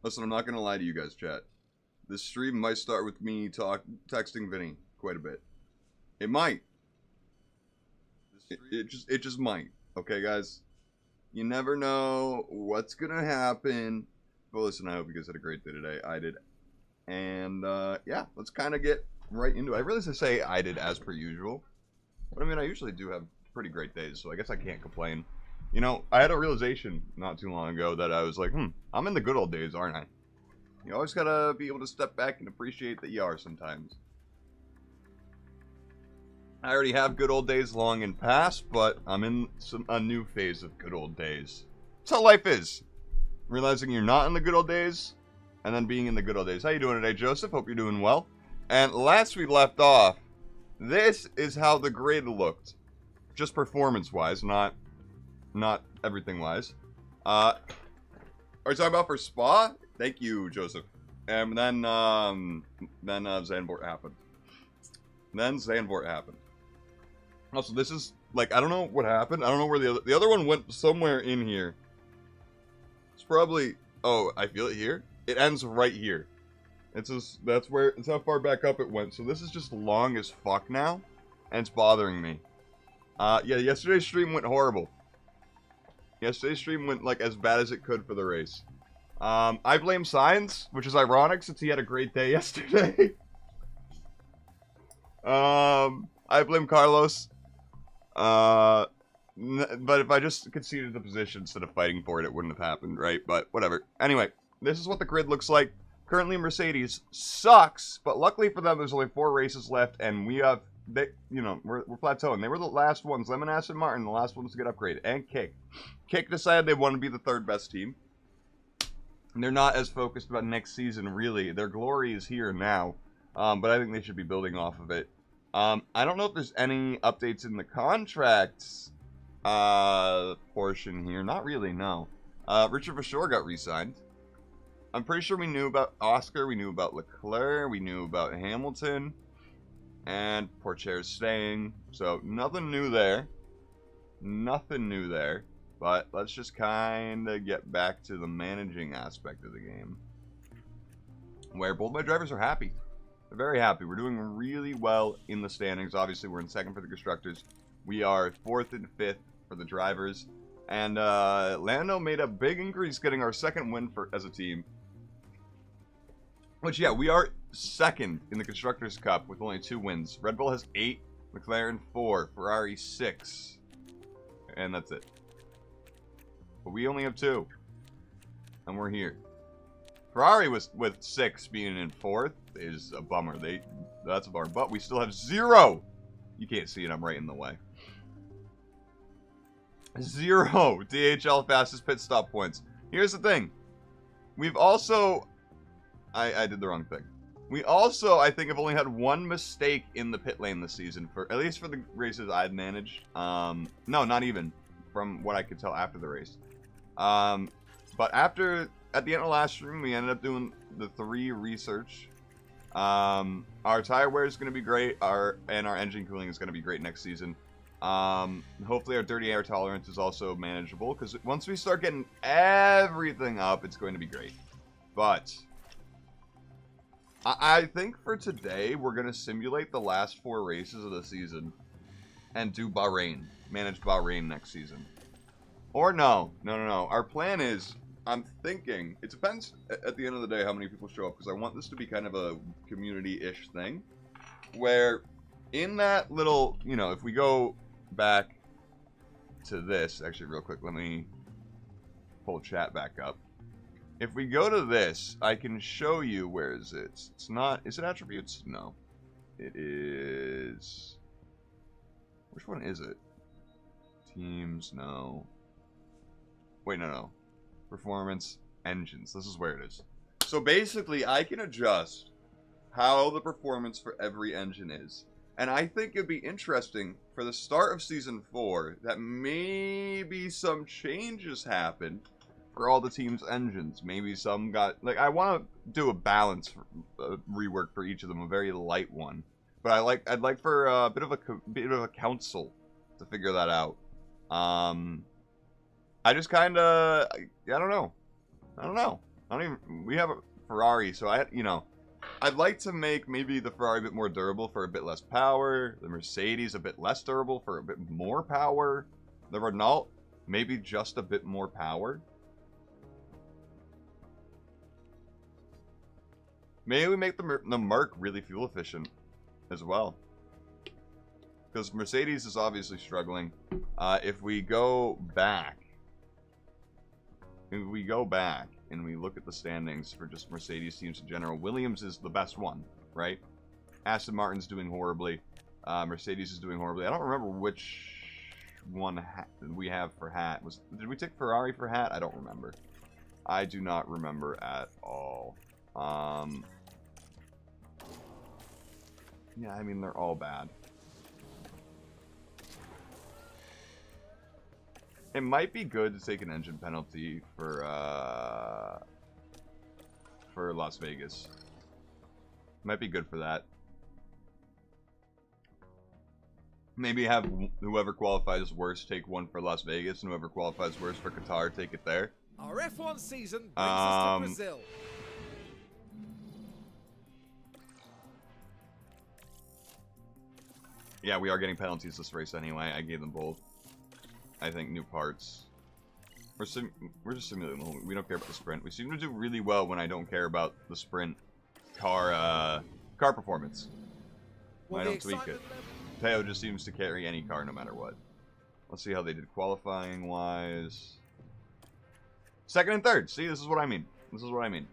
Listen, I'm not gonna lie to you guys, chat. This stream might start with me texting Vinny quite a bit. It might. It just might. Okay, guys. You never know what's gonna happen. But listen, I hope you guys had a great day today. I did. And yeah, let's kind of get right into it. I really say I did as per usual. But I mean, I usually do have pretty great days, so I guess I can't complain. You know, I had a realization not too long ago that I was like, I'm in the good old days, aren't I? You always gotta be able to step back and appreciate that you are sometimes. I already have good old days long and past, but I'm in a new phase of good old days. That's how life is. Realizing you're not in the good old days, and then being in the good old days. How you doing today, Joseph? Hope you're doing well. And last we left off, this is how the grid looked. Just performance-wise, not everything-wise. Are you talking about for Spa? Thank you, Joseph. And then Zandvoort happened. Also, this is, like, I don't know what happened. I don't know where the other one went somewhere in here. It's probably, oh, I feel it here. It ends right here. It's just, that's how far back up it went. So this is just long as fuck now, and it's bothering me. Yeah, yesterday's stream went horrible. Yesterday's stream went, like, as bad as it could for the race. I blame Signs, which is ironic since he had a great day yesterday. I blame Carlos. But if I just conceded the position instead of fighting for it, it wouldn't have happened, right? But whatever. Anyway, this is what the grid looks like. Currently, Mercedes sucks, but luckily for them, there's only 4 races left, and we have, we're plateauing. They were the last ones. Lemon, Aston Martin, the last ones to get upgraded, and Kick. Kick decided they want to be the 3rd best team. And they're not as focused about next season, really. Their glory is here now, but I think they should be building off of it. I don't know if there's any updates in the contracts portion here. Not really, no. Richard Vachor got re-signed. I'm pretty sure we knew about Oscar, we knew about Leclerc, we knew about Hamilton, and Pourchaire's staying. So, nothing new there. Nothing new there. But let's just kind of get back to the managing aspect of the game, where both my drivers are happy. They're very happy. We're doing really well in the standings. Obviously, we're in 2nd for the constructors. We are 4th and 5th for the drivers. And Lando made a big increase getting our 2nd win as a team. Which, yeah, we are 2nd in the Constructors' Cup with only 2 wins. Red Bull has 8, McLaren 4, Ferrari 6. And that's it. But we only have 2. And we're here. Ferrari with 6 being in 4th is a bummer. That's a bummer. But we still have 0. You can't see it. I'm right in the way. 0 DHL fastest pit stop points. Here's the thing. We've also... I did the wrong thing. We also, I think, have only had 1 mistake in the pit lane this season. At least for the races I've managed. No, not even. From what I could tell after the race. But at the end of last stream, we ended up doing the 3 research. Our tire wear is going to be great, and our engine cooling is going to be great next season. Hopefully our dirty air tolerance is also manageable, because once we start getting everything up, it's going to be great. But I think for today, we're going to simulate the last 4 races of the season and do Bahrain, manage Bahrain next season. Or no. Our plan is, I'm thinking, it depends at the end of the day how many people show up, because I want this to be kind of a community-ish thing, where in that little, if we go back to this, actually real quick, let me pull chat back up. If we go to this, I can show you, where is it? It's not, is it attributes? No. It is, which one is it? Teams, no. Wait, no. Performance, engines. This is where it is. So basically, I can adjust how the performance for every engine is. And I think it'd be interesting for the start of Season 4 that maybe some changes happen for all the team's engines. Maybe some got... Like, I want to do a balance rework for each of them, a very light one. But I'd like for a bit of a council to figure that out. I just kind of... I don't know. I don't even... We have a Ferrari, so I'd like to make maybe the Ferrari a bit more durable for a bit less power. The Mercedes a bit less durable for a bit more power. The Renault, maybe just a bit more power. Maybe we make the Merc really fuel efficient as well. Because Mercedes is obviously struggling. If we go back and we look at the standings for just Mercedes teams in general, Williams is the best one, right? Aston Martin's doing horribly. Mercedes is doing horribly. I don't remember which one we have for Hat. Did we take Ferrari for Hat? I don't remember. I do not remember at all. Yeah, I mean, they're all bad. It might be good to take an engine penalty for Las Vegas. Might be good for that. Maybe have whoever qualifies worst take one for Las Vegas, and whoever qualifies worst for Qatar take it there. Our F1 season brings us to Brazil. Yeah, we are getting penalties this race anyway. I gave them both. I think new parts. We're just simulating the whole. We don't care about the sprint. We seem to do really well when I don't care about the sprint car performance. Well, I don't tweak it. Teo just seems to carry any car no matter what. Let's see how they did qualifying wise. Second and third. See, this is what I mean. This is what I mean.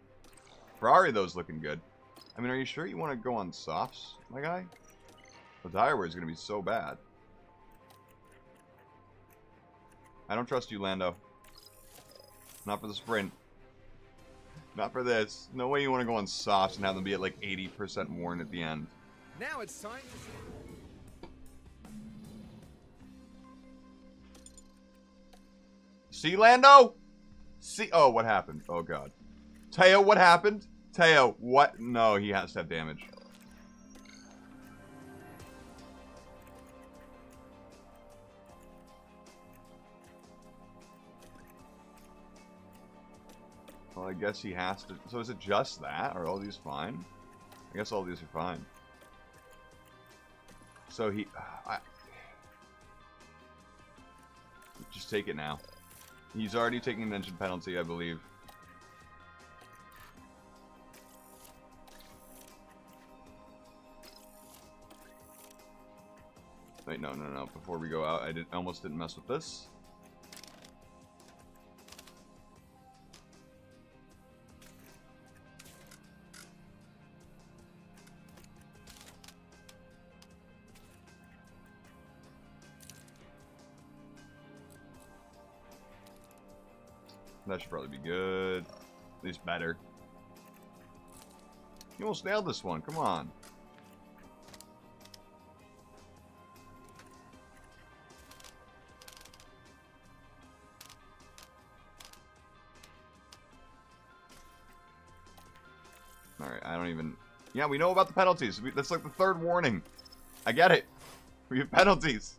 Ferrari though is looking good. I mean, are you sure you want to go on softs, my guy? The tire wear is going to be so bad. I don't trust you, Lando. Not for the sprint. Not for this. No way you want to go on softs and have them be at like 80% worn at the end. Now it's time to... See, Lando? See? Oh, what happened? Oh, God. Teo, what happened? Teo, what? No, he has to have damage. Well, I guess he has to... So is it just that? Are all these fine? I guess all these are fine. So he... just take it now. He's already taking an engine penalty, I believe. Wait, no. Before we go out, I almost didn't mess with this. That should probably be good. At least better. You almost nailed this one. Come on. Alright, I don't even... Yeah, we know about the penalties. That's like the third warning. I get it. We have penalties.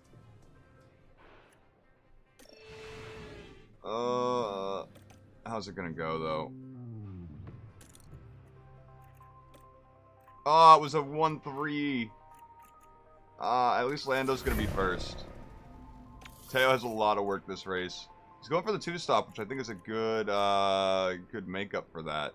How's it gonna go, though? Oh, it was a 1-3. At least Lando's gonna be first. Teo has a lot of work this race. He's going for the 2-stop, which I think is a good, good makeup for that.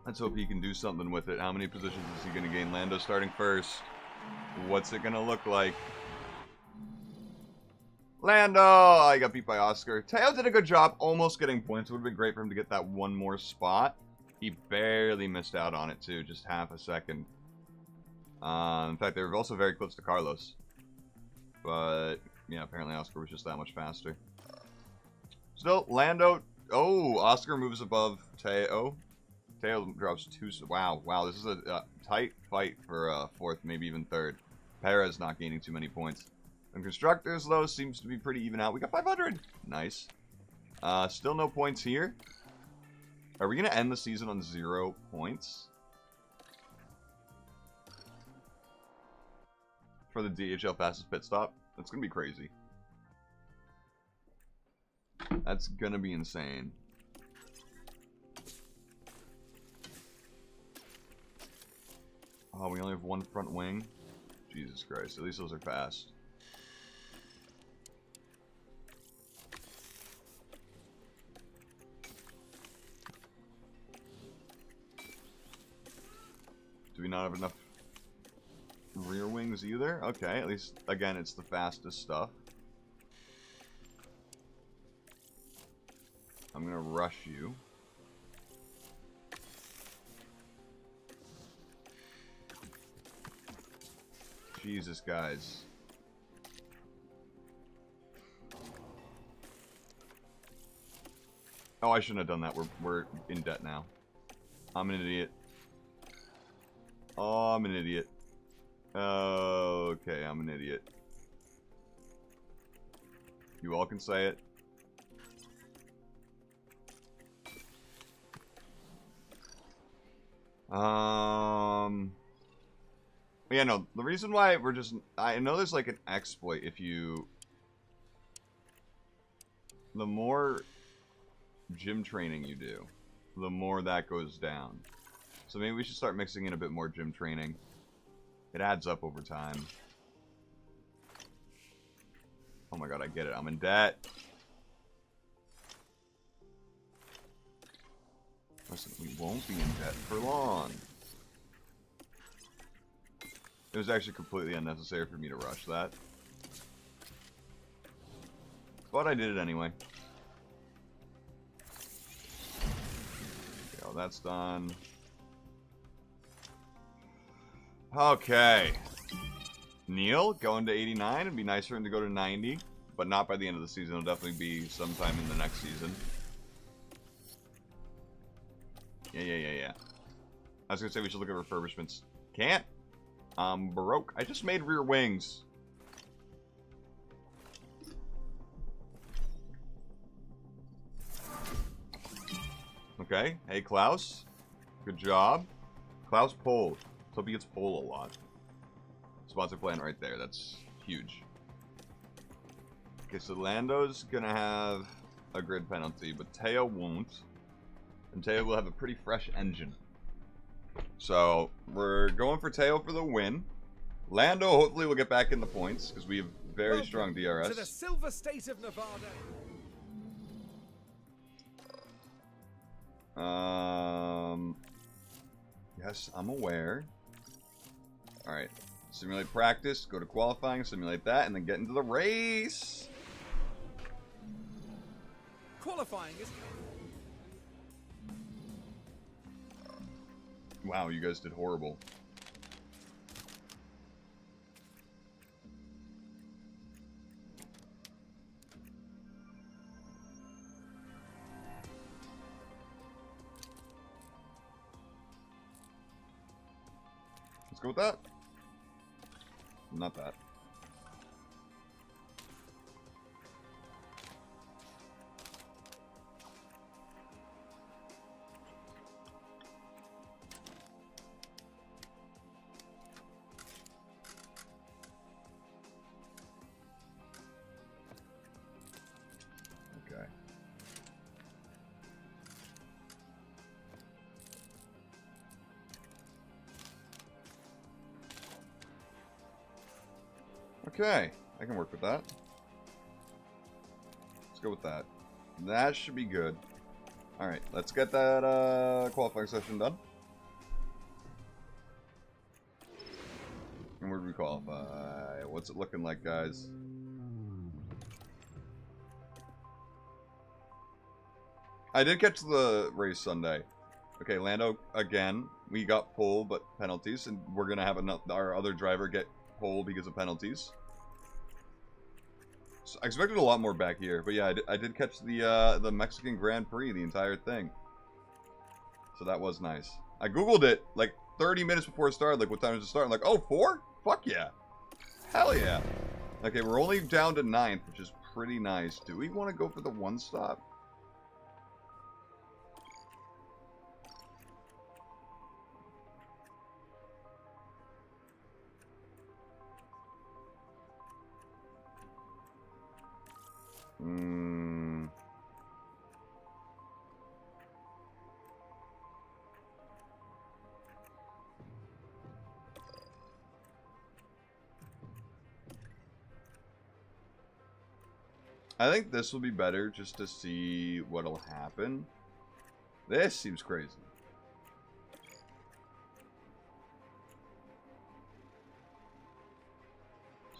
Let's hope he can do something with it. How many positions is he gonna gain? Lando starting first. What's it gonna look like? Lando! Oh, he got beat by Oscar. Teo did a good job almost getting points. It would have been great for him to get that one more spot. He barely missed out on it, too. Just half a second. In fact, they were also very close to Carlos. But, yeah, apparently Oscar was just that much faster. Still, Lando... Oh, Oscar moves above Teo. Teo drops 2... Wow, this is a tight fight for fourth, maybe even third. Perez not gaining too many points. And Constructors, though, seems to be pretty even out. We got 500. Nice. Still no points here. Are we going to end the season on 0 points? For the DHL fastest pit stop? That's going to be crazy. That's gonna be insane. Oh, we only have one front wing? Jesus Christ, at least those are fast. Do we not have enough rear wings either? Okay, at least, again, it's the fastest stuff. I'm gonna rush you. Jesus, guys. Oh, I shouldn't have done that. We're in debt now. I'm an idiot. Oh, I'm an idiot. Okay, I'm an idiot. You all can say it. Yeah, no, the reason why we're just... I know there's like an exploit if you... The more gym training you do, the more that goes down. So maybe we should start mixing in a bit more gym training. It adds up over time. Oh my god, I get it. I'm in debt. Listen, we won't be in debt for long. It was actually completely unnecessary for me to rush that. But I did it anyway. Okay, well, that's done. Okay. Neil, going to 89. It'd be nice for him to go to 90. But not by the end of the season. It'll definitely be sometime in the next season. Yeah. I was gonna say we should look at refurbishments. Can't. Baroque. I just made rear wings. Okay. Hey, Klaus. Good job. Klaus pole. Let's hope he gets pole a lot. Sponsor plan right there. That's huge. Okay, so Lando's gonna have a grid penalty, but Teo won't. And Teo will have a pretty fresh engine. So, we're going for Teo for the win. Lando hopefully will get back in the points, because we have very strong DRS. To the silver state of Nevada. Yes, I'm aware. Alright. Simulate practice, go to qualifying, simulate that, and then get into the race. Qualifying is... Wow, you guys did horrible. Let's go with that. Not that. Okay. Okay, I can work with that. Let's go with that. That should be good. Alright, let's get that qualifying session done. And where do we qualify? What's it looking like, guys? I did catch the race Sunday. Okay, Lando, again, we got pole, but penalties, and we're going to have our other driver get pole because of penalties. So I expected a lot more back here, but yeah, I did catch the Mexican Grand Prix, the entire thing. So that was nice. I googled it like 30 minutes before it started, like what time does it start? I'm like, oh, 4? Fuck yeah. Hell yeah. Okay, we're only down to 9th, which is pretty nice. Do we want to go for the one stop? I think this will be better just to see what'll happen. This seems crazy.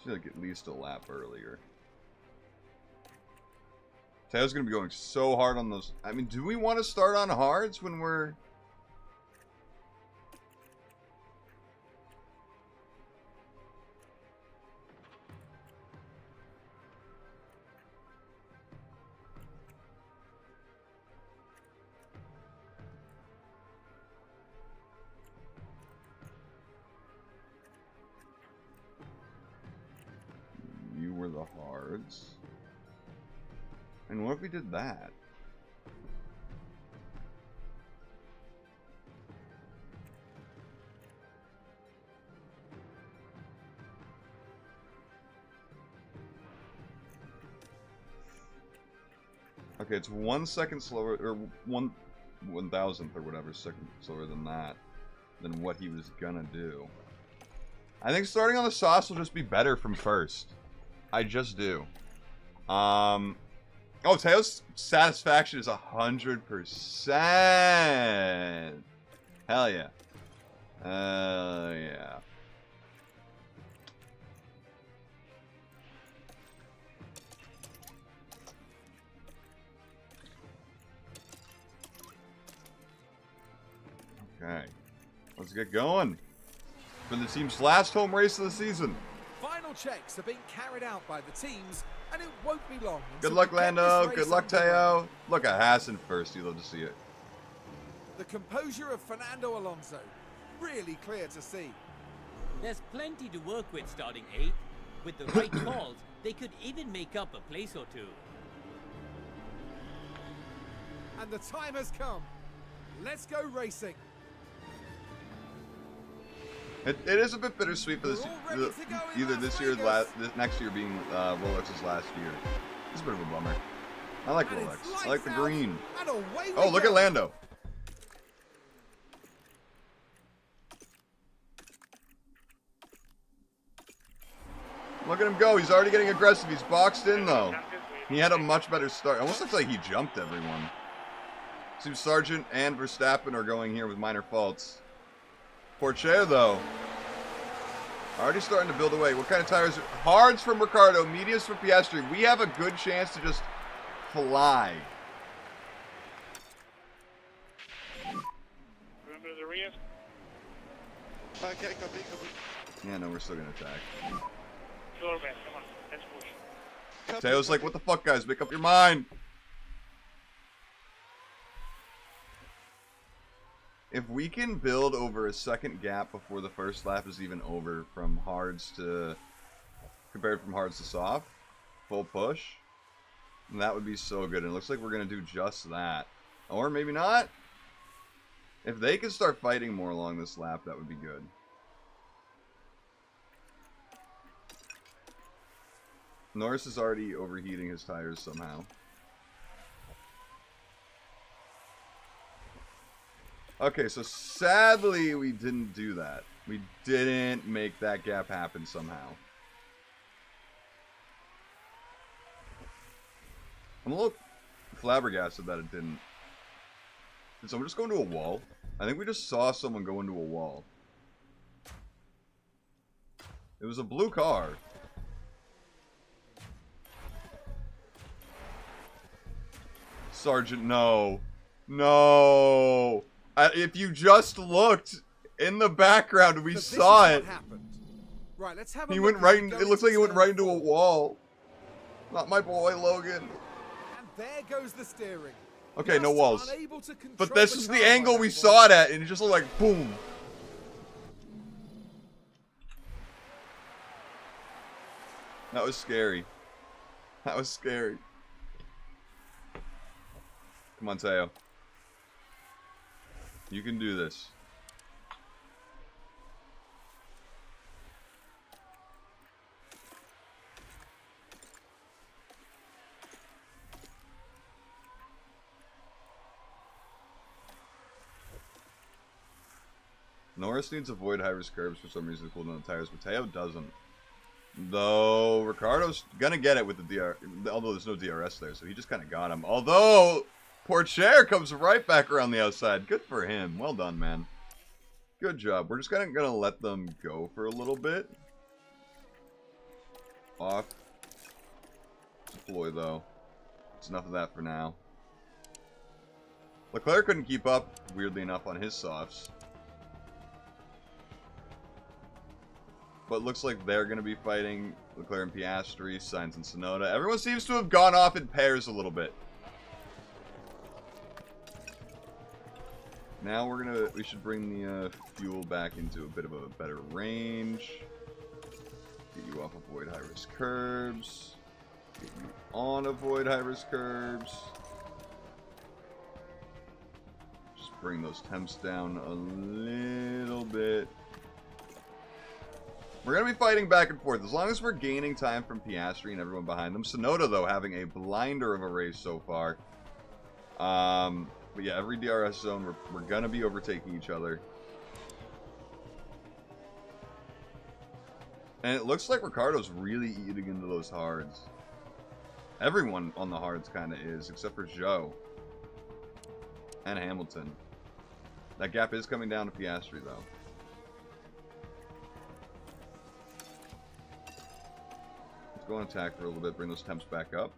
Should like at least a lap earlier. Teo's gonna be going so hard on those. I mean, do we want to start on hards when we're... You were the hards. And what if we did that? Okay, it's 1 second slower, or 1/1000th or whatever second slower than that, than what he was gonna do. I think starting on the sauce will just be better from first. I just do. Oh, Teo's satisfaction is 100%. Hell yeah. Yeah. Okay. Let's get going. For the team's last home race of the season. Final checks are being carried out by the teams, and it won't be long. Good luck, Lando. Good luck, Teo. Look at Haas in first. You love to see it. The composure of Fernando Alonso, really clear to see. There's plenty to work with starting 8th. With the right calls, they could even make up a place or two. And the time has come. Let's go racing. It is a bit bittersweet for this, either this year or next year being Rolex's last year. It's a bit of a bummer. I like Rolex. I like the green. Oh, look at Lando. Look at him go. He's already getting aggressive. He's boxed in, though. He had a much better start. It almost looks like he jumped everyone. Seems Sargent and Verstappen are going here with minor faults. Porcher, though, already starting to build away. What kind of tires? Hards from Ricardo, mediums for Piastri. We have a good chance to just fly. Remember the rear? Okay, copy. Yeah, no, we're still going to attack. Floor back, come on, let's push. Teo's like, what the fuck, guys? Make up your mind. If we can build over a second gap before the first lap is even over from hards to... compared from hards to soft, full push, then that would be so good. And it looks like we're going to do just that. Or maybe not. If they could start fighting more along this lap, that would be good. Norris is already overheating his tires somehow. Okay, so sadly we didn't do that. We didn't make that gap happen somehow. I'm a little flabbergasted that it didn't. Did someone just go into a wall? I think we just saw someone go into a wall. It was a blue car. Sergeant, no. No. If you just looked in the background, we saw it. Right, let's have a he look went right. as It looks like he went right into a wall. Not my boy Logan. And there goes the steering. Okay, Just no walls. unable to control But this the is car the by angle that we point. saw it at, and it just looked like boom. That was scary. That was scary. Come on, Teo. You can do this. Norris needs to avoid high-risk curbs for some reason to cool down the tires, but Teo doesn't. Though Ricardo's gonna get it with the DR, although there's no DRS there, so he just kind of got him. Although Porcher comes right back around the outside. Good for him. Well done, man. Good job. We're just gonna let them go for a little bit. Off. Deploy though. It's enough of that for now. Leclerc couldn't keep up, weirdly enough, on his softs. But looks like they're going to be fighting Leclerc and Piastri, Sainz and Tsunoda. Everyone seems to have gone off in pairs a little bit. Now we should bring the fuel back into a bit of a better range. Get you off avoid high-risk curbs. Get you on avoid high-risk curbs. Just bring those temps down a little bit. We're going to be fighting back and forth as long as we're gaining time from Piastri and everyone behind them. Tsunoda, though, having a blinder of a race so far. But yeah, every DRS zone, we're going to be overtaking each other. And it looks like Ricardo's really eating into those hards. Everyone on the hards kind of is, except for Zhou. And Hamilton. That gap is coming down to Piastri, though. Go on attack for a little bit, bring those temps back up.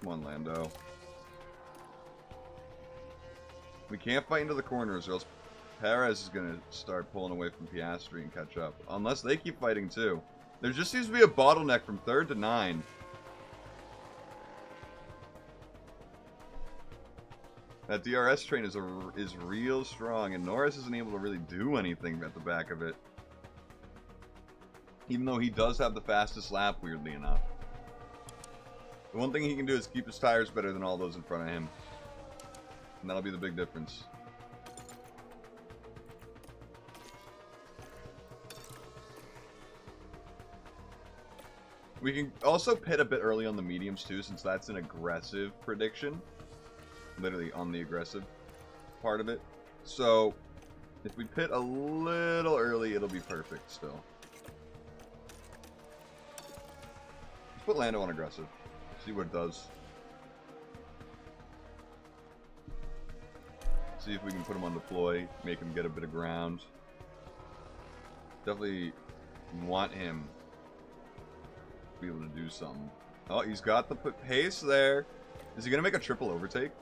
Come on, Lando. We can't fight into the corners or else Perez is going to start pulling away from Piastri and catch up. Unless they keep fighting too. There just seems to be a bottleneck from 3rd to 9. That DRS train is real strong, and Norris isn't able to really do anything at the back of it. Even though he does have the fastest lap, weirdly enough. The one thing he can do is keep his tires better than all those in front of him. And that'll be the big difference. We can also pit a bit early on the mediums too, since that's an aggressive prediction. Literally on the aggressive part of it. So, if we pit a little early, it'll be perfect still. Let's put Lando on aggressive. See what it does. See if we can put him on deploy, make him get a bit of ground. Definitely want him be able to do something. Oh, he's got the pace there. Is he gonna make a triple overtake?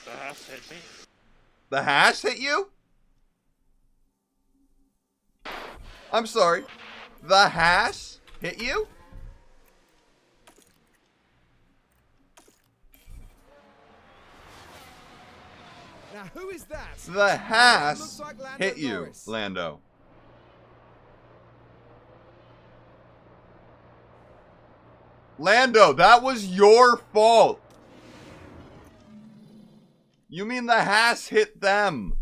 The Haas hit me. The Haas hit you? I'm sorry. The Haas hit you? Now, who is that? The Haas Looks like Lando hit you, Norris. Lando. Lando, that was your fault. You mean the Haas hit them?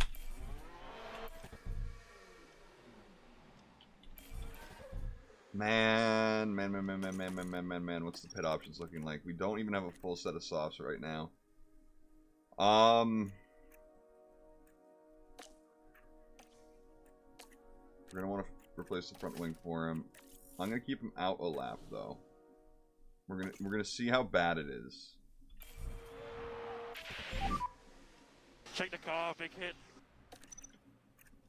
Man. What's the pit options looking like? We don't even have a full set of softs right now. We're gonna want to replace the front wing for him. I'm gonna keep him out a lap though. We're gonna see how bad it is. Check the car, big hit.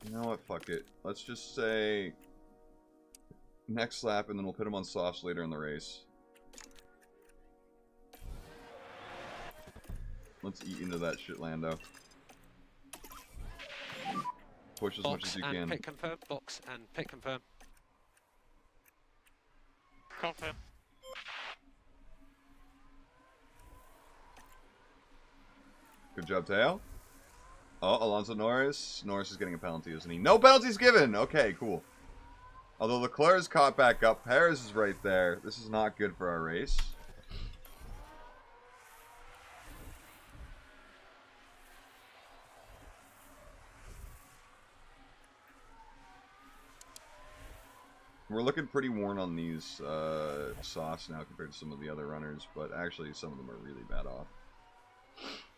You know what? Fuck it. Let's just say next lap, and then we'll put him on softs later in the race. Let's eat into that shit, Lando. Push as much as you can. Pit confirm, box and pit confirm. Confirm. Good job, Teo. Oh, Alonso Norris. Norris is getting a penalty, isn't he? No penalties given! Okay, cool. Although Leclerc is caught back up. Perez is right there. This is not good for our race. We're looking pretty worn on these softs now compared to some of the other runners, but actually some of them are really bad off.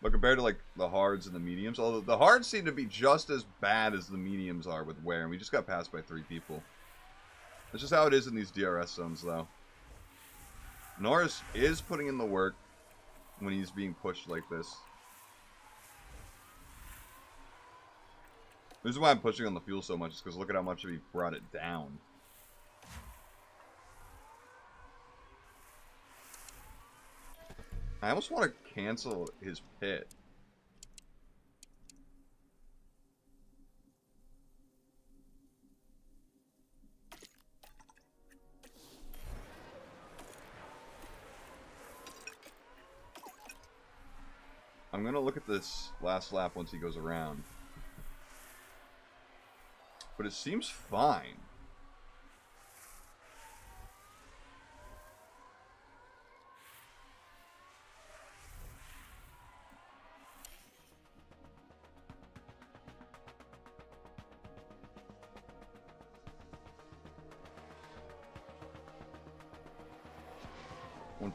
But compared to like the hards and the mediums, although the hards seem to be just as bad as the mediums are with wear, and we just got passed by 3 people. That's just how it is in these DRS zones, though. Norris is putting in the work when he's being pushed like this. The reason why I'm pushing on the fuel so much is because look at how much he brought it down. I almost want to cancel his pit. I'm going to look at this last lap once he goes around. But it seems fine.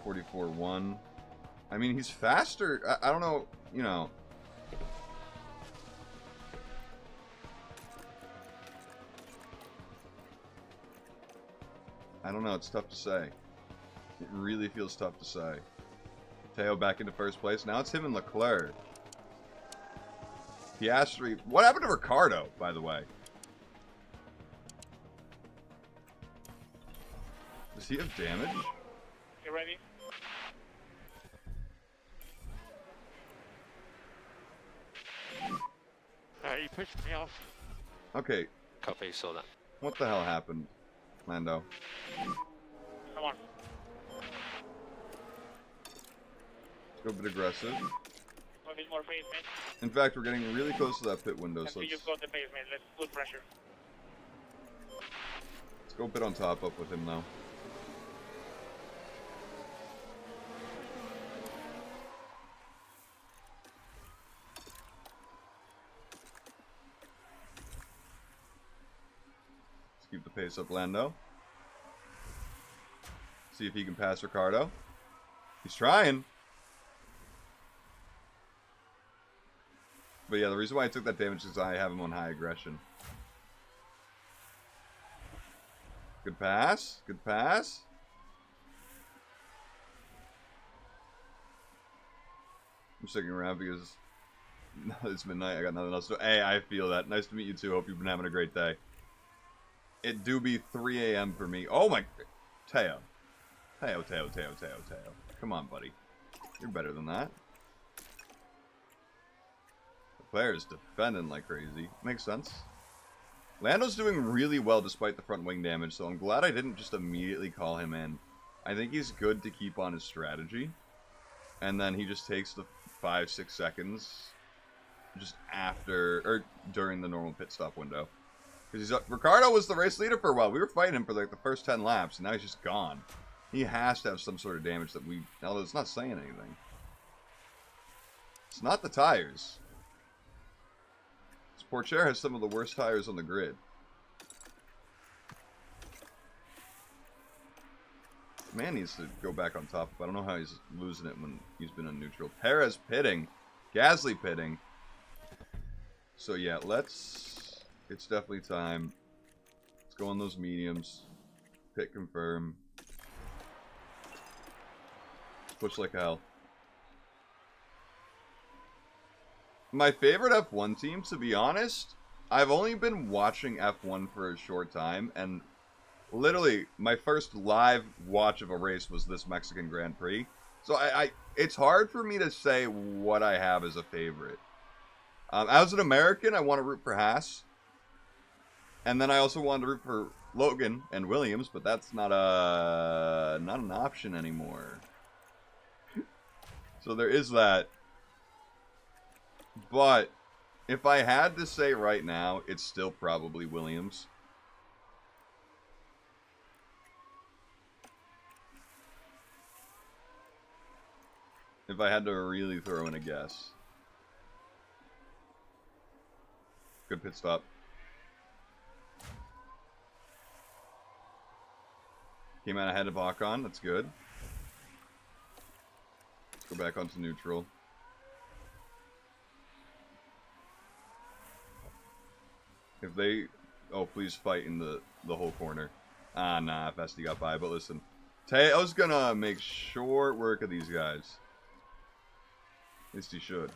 .144.1. I mean, he's faster. I don't know, you know. I don't know. It's tough to say. It really feels tough to say. Teo back into first place. Now it's him and Leclerc. Piastri. What happened to Ricardo, by the way? Does he have damage? You ready? You pushed me off. Okay. Copy, saw that. What the hell happened, Lando? Come on. Let's go a bit aggressive. A bit more pace, man. In fact, we're getting really close to that pit window, so You've got the pace, man. Let's put pressure. let's go a bit on top up with him, though. Keep the pace up, Lando. See if he can pass Ricardo. He's trying. But yeah, the reason why I took that damage is I have him on high aggression. Good pass. Good pass. I'm sticking around because it's midnight. I got nothing else to do. Hey, I feel that. Nice to meet you too. Hope you've been having a great day. It do be 3 a.m. for me. Oh my... Teo. Teo. Come on, buddy. You're better than that. The player's defending like crazy. Makes sense. Lando's doing really well despite the front wing damage, so I'm glad I didn't just immediately call him in. I think he's good to keep on his strategy. And then he just takes the 5-6 seconds just after... or during the normal pit stop window. Because Ricardo was the race leader for a while. We were fighting him for like the first 10 laps, and now he's just gone. He has to have some sort of damage that we... although it's not saying anything. It's not the tires. This Porcher has some of the worst tires on the grid. Man needs to go back on top. I don't know how he's losing it when he's been in neutral. Perez pitting. Gasly pitting. So yeah, let's... it's definitely time. Let's go on those mediums. Pit confirm. Push like hell. My favorite F1 team, to be honest, I've only been watching F1 for a short time, and literally my first live watch of a race was this Mexican Grand Prix. So it's hard for me to say what I have as a favorite. As an American, I want to root for Haas. And then I also wanted to root for Logan and Williams, but that's not an option anymore. So there is that. But if I had to say right now, it's still probably Williams. If I had to really throw in a guess. Good pit stop. Came out ahead of Ocon. That's good. Let's go back onto neutral. If they... Oh, please fight in the whole corner. Ah, nah, Festi got by. But listen, Teo's gonna make short work of these guys. At least he should.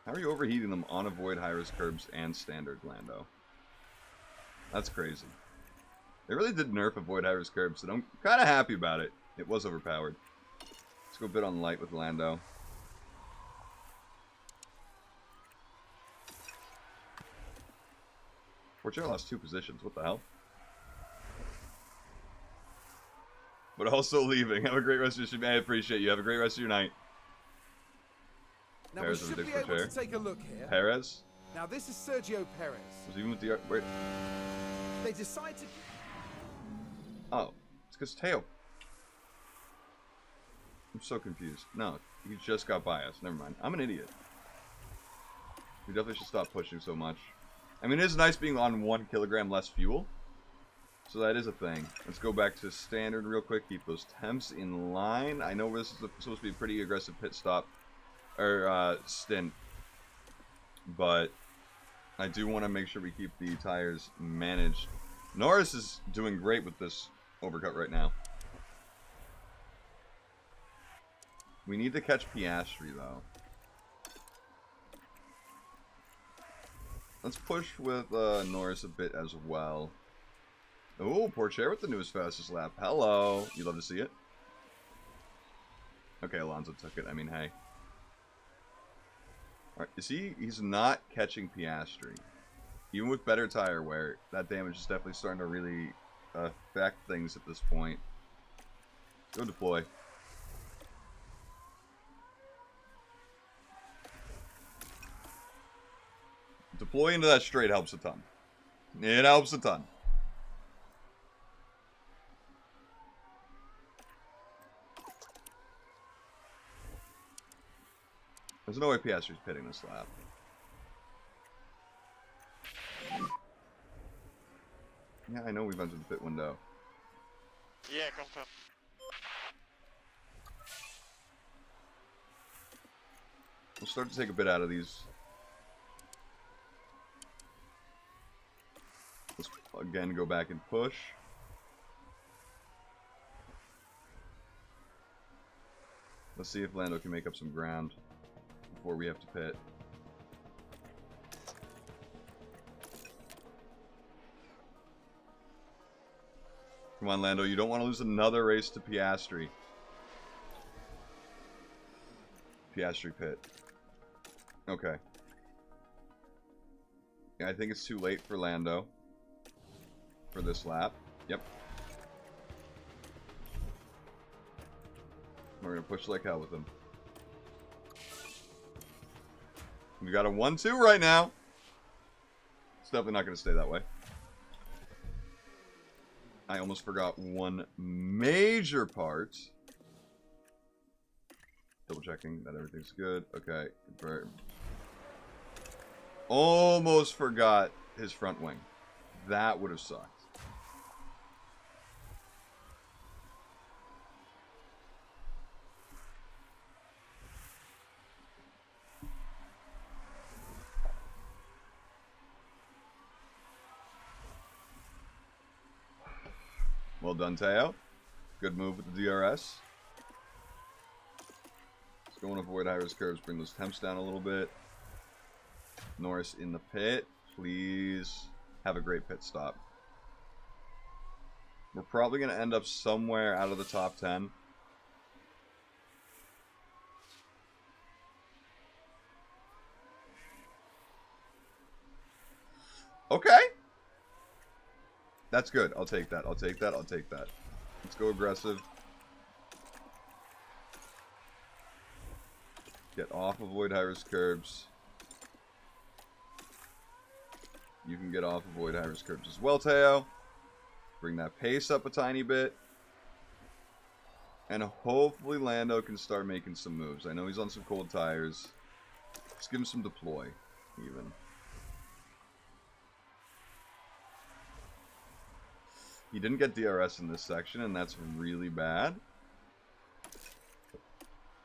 How are you overheating them on avoid high-risk curbs and standard, Lando? That's crazy. They really did nerf avoid high-risk curbs, and I'm kind of happy about it. It was overpowered. Let's go a bit on light with Lando. Porchero lost 2 positions. What the hell? But also leaving. Have a great rest of your night. I appreciate you. Have a great rest of your night. Now Perez we should be able to take a look here. Perez? Now this is Sergio Perez. Was even with the... Wait. They decide to... Oh. It's because Teo... I'm so confused. No. He just got by us. Never mind. I'm an idiot. We definitely should stop pushing so much. I mean, it is nice being on 1 kilogram less fuel. So that is a thing. Let's go back to standard real quick. Keep those temps in line. I know this is supposed to be a pretty aggressive pit stop. Or, stint. But I do want to make sure we keep the tires managed. Norris is doing great with this overcut right now. We need to catch Piastri, though. Let's push with Norris a bit as well. Oh, Porcher with the newest fastest lap. Hello. You love to see it? Okay, Alonso took it. I mean, hey. Alright, you see, he's not catching Piastri. Even with better tire wear, that damage is definitely starting to really affect things at this point. Go deploy. Deploy into that straight helps a ton. It helps a ton. There's no way Piastri's pitting this lap. Yeah, I know we've entered the pit window. Yeah, confirm. We'll start to take a bit out of these. Let's again go back and push. Let's see if Lando can make up some ground before we have to pit. Come on, Lando. You don't want to lose another race to Piastri. Piastri pit. Okay. Yeah, I think it's too late for Lando. For this lap. Yep. We're going to push like hell with him. We got a 1-2 right now. It's definitely not going to stay that way. I almost forgot one major part. Double checking that everything's good. Okay. Confirm. Almost forgot his front wing. That would have sucked. Well done, Teo. Good move with the DRS. Let's go and avoid high-risk curves. Bring those temps down a little bit. Norris in the pit. Please have a great pit stop. We're probably going to end up somewhere out of the top 10. Okay. That's good. I'll take that. I'll take that. I'll take that. Let's go aggressive. Get off, avoid high-risk curbs. You can get off, avoid high-risk curbs as well, Teo. Bring that pace up a tiny bit. And hopefully Lando can start making some moves. I know he's on some cold tires. Let's give him some deploy, even. He didn't get DRS in this section, and that's really bad.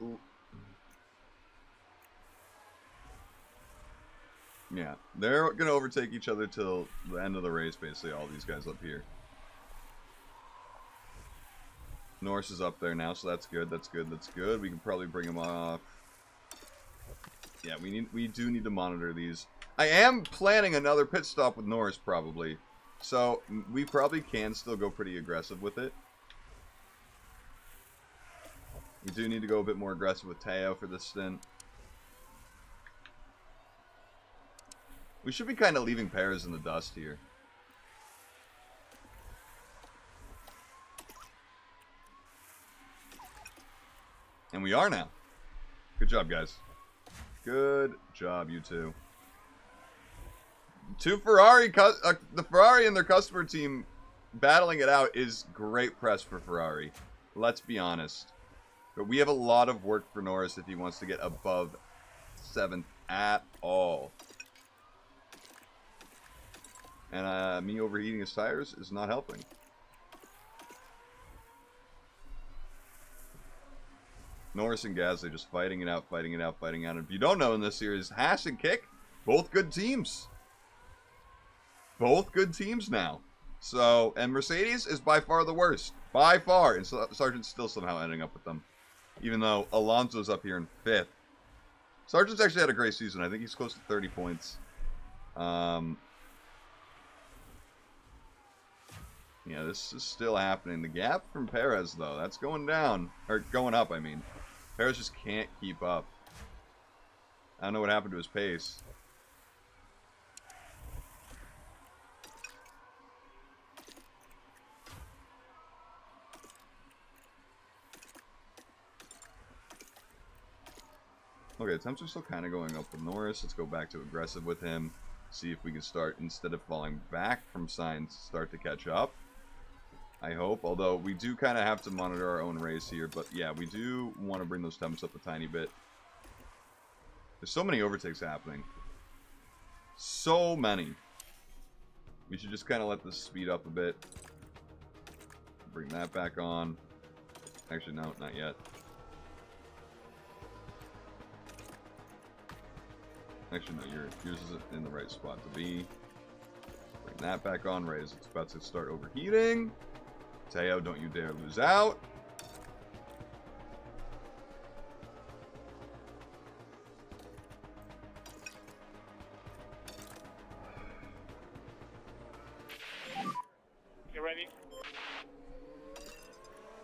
Ooh. Yeah, they're going to overtake each other till the end of the race, basically, all these guys up here. Norris is up there now, so that's good, that's good, that's good. We can probably bring him off. Yeah, we do need to monitor these. I am planning another pit stop with Norris, probably. So, we probably can still go pretty aggressive with it. We do need to go a bit more aggressive with Teo for this stint. We should be kind of leaving Perez in the dust here. And we are now. Good job, guys. Good job, you two. The Ferrari and their customer team battling it out is great press for Ferrari. Let's be honest. But we have a lot of work for Norris if he wants to get above 7th at all. And me overheating his tires is not helping. Norris and Gasly just fighting it out, fighting it out, fighting out. And if you don't know in this series, Haas and Kick, both good teams. Both good teams now. So, and Mercedes is by far the worst. By far. And Sargent's still somehow ending up with them. Even though Alonso's up here in 5th. Sargent's actually had a great season. I think he's close to 30 points. Yeah, this is still happening. The gap from Perez, though, that's going down. Or going up, I mean. Perez just can't keep up. I don't know what happened to his pace. Okay, attempts are still kind of going up with Norris. Let's go back to aggressive with him. See if we can start, instead of falling back from Sainz, start to catch up. I hope, although we do kind of have to monitor our own race here. But yeah, we do want to bring those temps up a tiny bit. There's so many overtakes happening. So many. We should just kind of let this speed up a bit. Bring that back on. Actually, no, not yet. Actually, no, yours isn't in the right spot to be. Bring that back on. Reyes, it's about to start overheating. Teo, don't you dare lose out. You ready?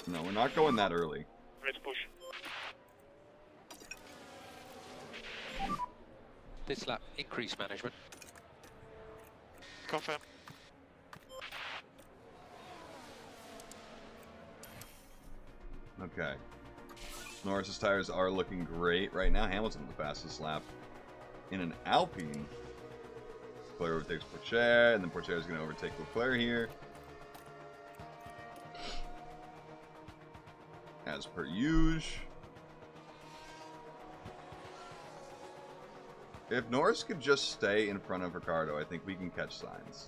No, we're not going that early. Let's push. This lap, increase management. Confirm. Okay. Norris's tires are looking great right now. Hamilton the fastest lap in an Alpine. Leclerc overtakes Pourchaire, and then Pourchaire is going to overtake Leclerc here. As per usual. If Norris could just stay in front of Ricciardo, I think we can catch Sainz.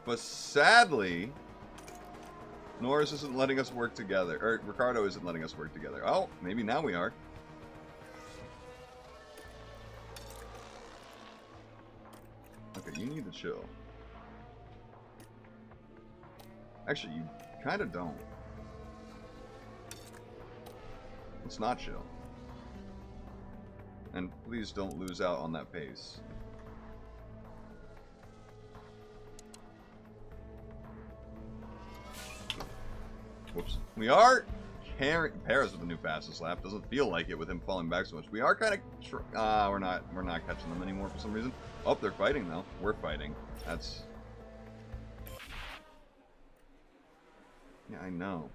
But sadly, Norris isn't letting us work together. Or Ricciardo isn't letting us work together. Oh, maybe now we are. Okay, you need to chill. Actually, you kind of don't. Let's not chill. And please don't lose out on that pace. Whoops. We are carrying Perez with the new fastest lap. Doesn't feel like it with him falling back so much. We are kind of we're not catching them anymore for some reason. Oh, they're fighting though. We're fighting. That's yeah, I know.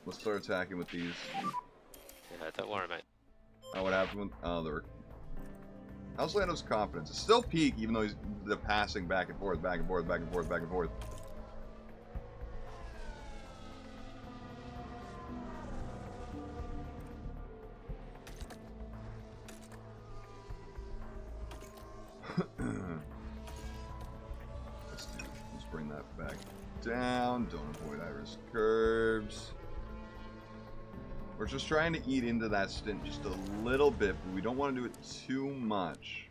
Let's start attacking with these. Yeah, don't worry, mate. Oh, what happened? Oh, there were. How's Lando's confidence? It's still peak, even though he's the passing back and forth, back and forth, back and forth, back and forth. back down. Don't avoid Iris curves. We're just trying to eat into that stint just a little bit, but we don't want to do it too much.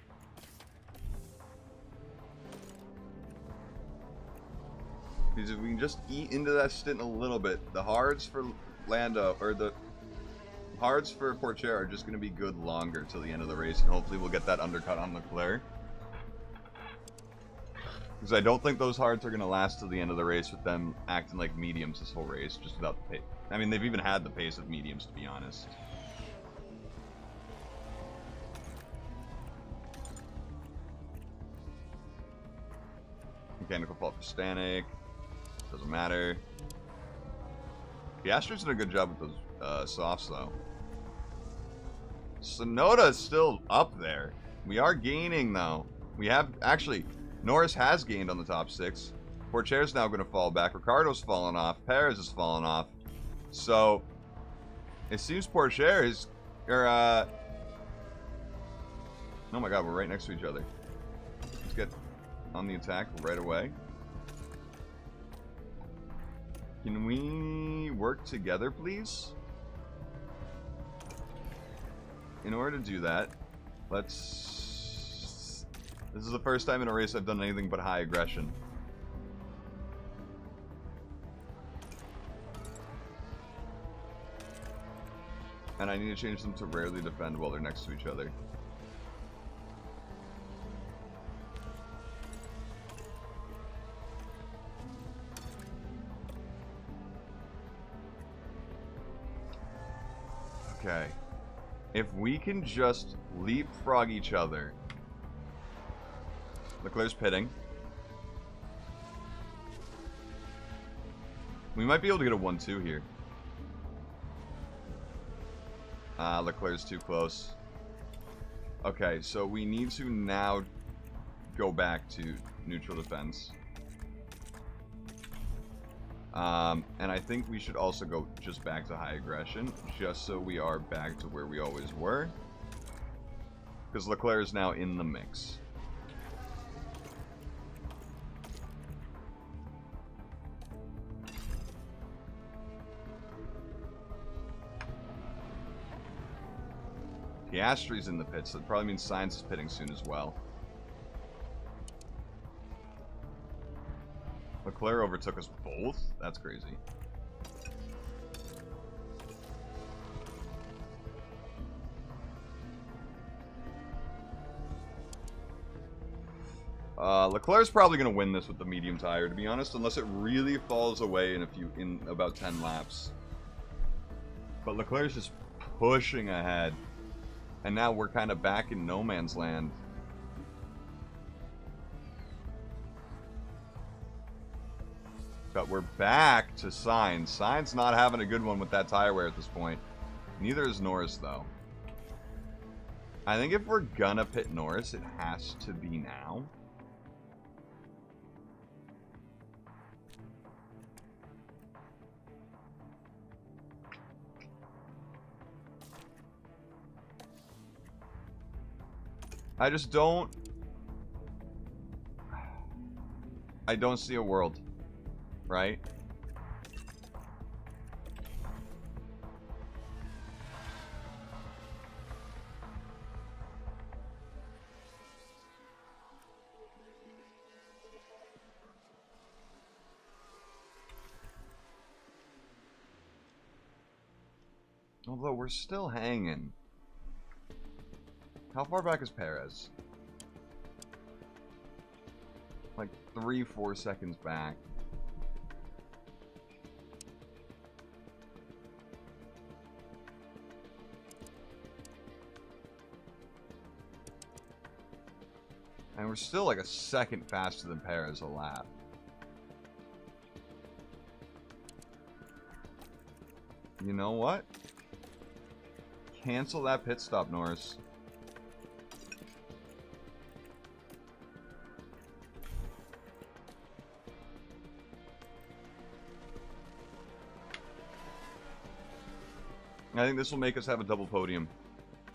Because if we can just eat into that stint a little bit, the hards for Lando, or the hards for Porcher are just going to be good longer till the end of the race, and hopefully we'll get that undercut on Leclerc. Because I don't think those hards are going to last till the end of the race with them acting like mediums this whole race, just without the pace. I mean, they've even had the pace of mediums, to be honest. Mechanical fault for Stanek. Doesn't matter. Piastri's did a good job with those softs, though. Sonoda's still up there. We are gaining, though. We have... Actually, Norris has gained on the top 6. Porcher's now going to fall back. Ricardo's fallen off. Perez has fallen off. So, it seems Porcher is... oh my god, we're right next to each other. Let's get on the attack right away. Can we work together, please? In order to do that, let's... This is the first time in a race I've done anything but high aggression. And I need to change them to rarely defend while they're next to each other. Okay. If we can just leapfrog each other. Leclerc's pitting. We might be able to get a 1-2 here. Leclerc's too close. Okay, so we need to now go back to neutral defense. And I think we should also go just back to high aggression, just so we are back to where we always were. Because Leclerc is now in the mix. Piastri's in the pits, so that probably means Sainz is pitting soon as well. Leclerc overtook us both? That's crazy. Leclerc's probably going to win this with the medium tire, to be honest, unless it really falls away in about 10 laps. But Leclerc's just pushing ahead. And now we're kind of back in no man's land. But we're back to Sainz. Sainz not having a good one with that tire wear at this point. Neither is Norris, though. I think if we're gonna pit Norris, it has to be now. I just don't... I don't see a world. Right? Although we're still hanging. How far back is Perez? Like 3-4 seconds back. And we're still like a second faster than Perez a lap. You know what? Cancel that pit stop, Norris. I think this will make us have a double podium,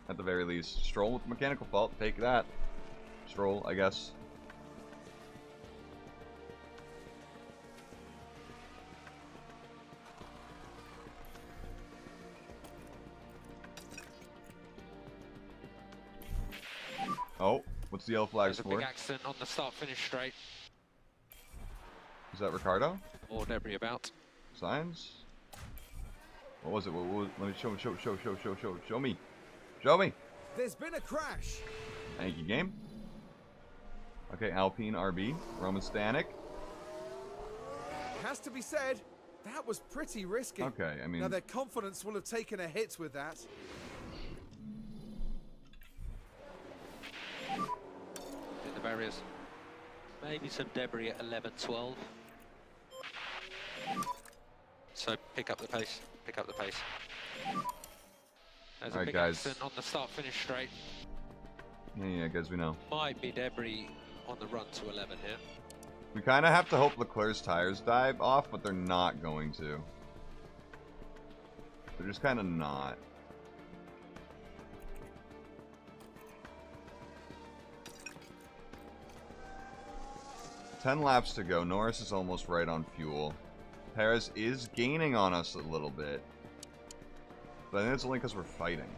at the very least. Stroll with mechanical fault, take that. Stroll, I guess. What's the yellow flags There's a for? big accident on the start-finish straight. Is that Ricardo? More debris about. Signs? What was it? What was, let me show me. Show me. There's been a crash. Thank you, game. Okay, Alpine RB. Roman Stanek. Has to be said, that was pretty risky. Okay, I mean... Now their confidence will have taken a hit with that. In the barriers. Maybe some debris at 11-12. So pick up the pace. Pick up the pace. There's a Alright, big guys. accident on the start-finish straight. Yeah, guys, we know. Might be debris on the run to 11 here. We kind of have to hope Leclerc's tires dive off, but they're not going to. They're just kind of not. Ten laps to go. Norris is almost right on fuel. Perez is gaining on us a little bit. But I think it's only because we're fighting.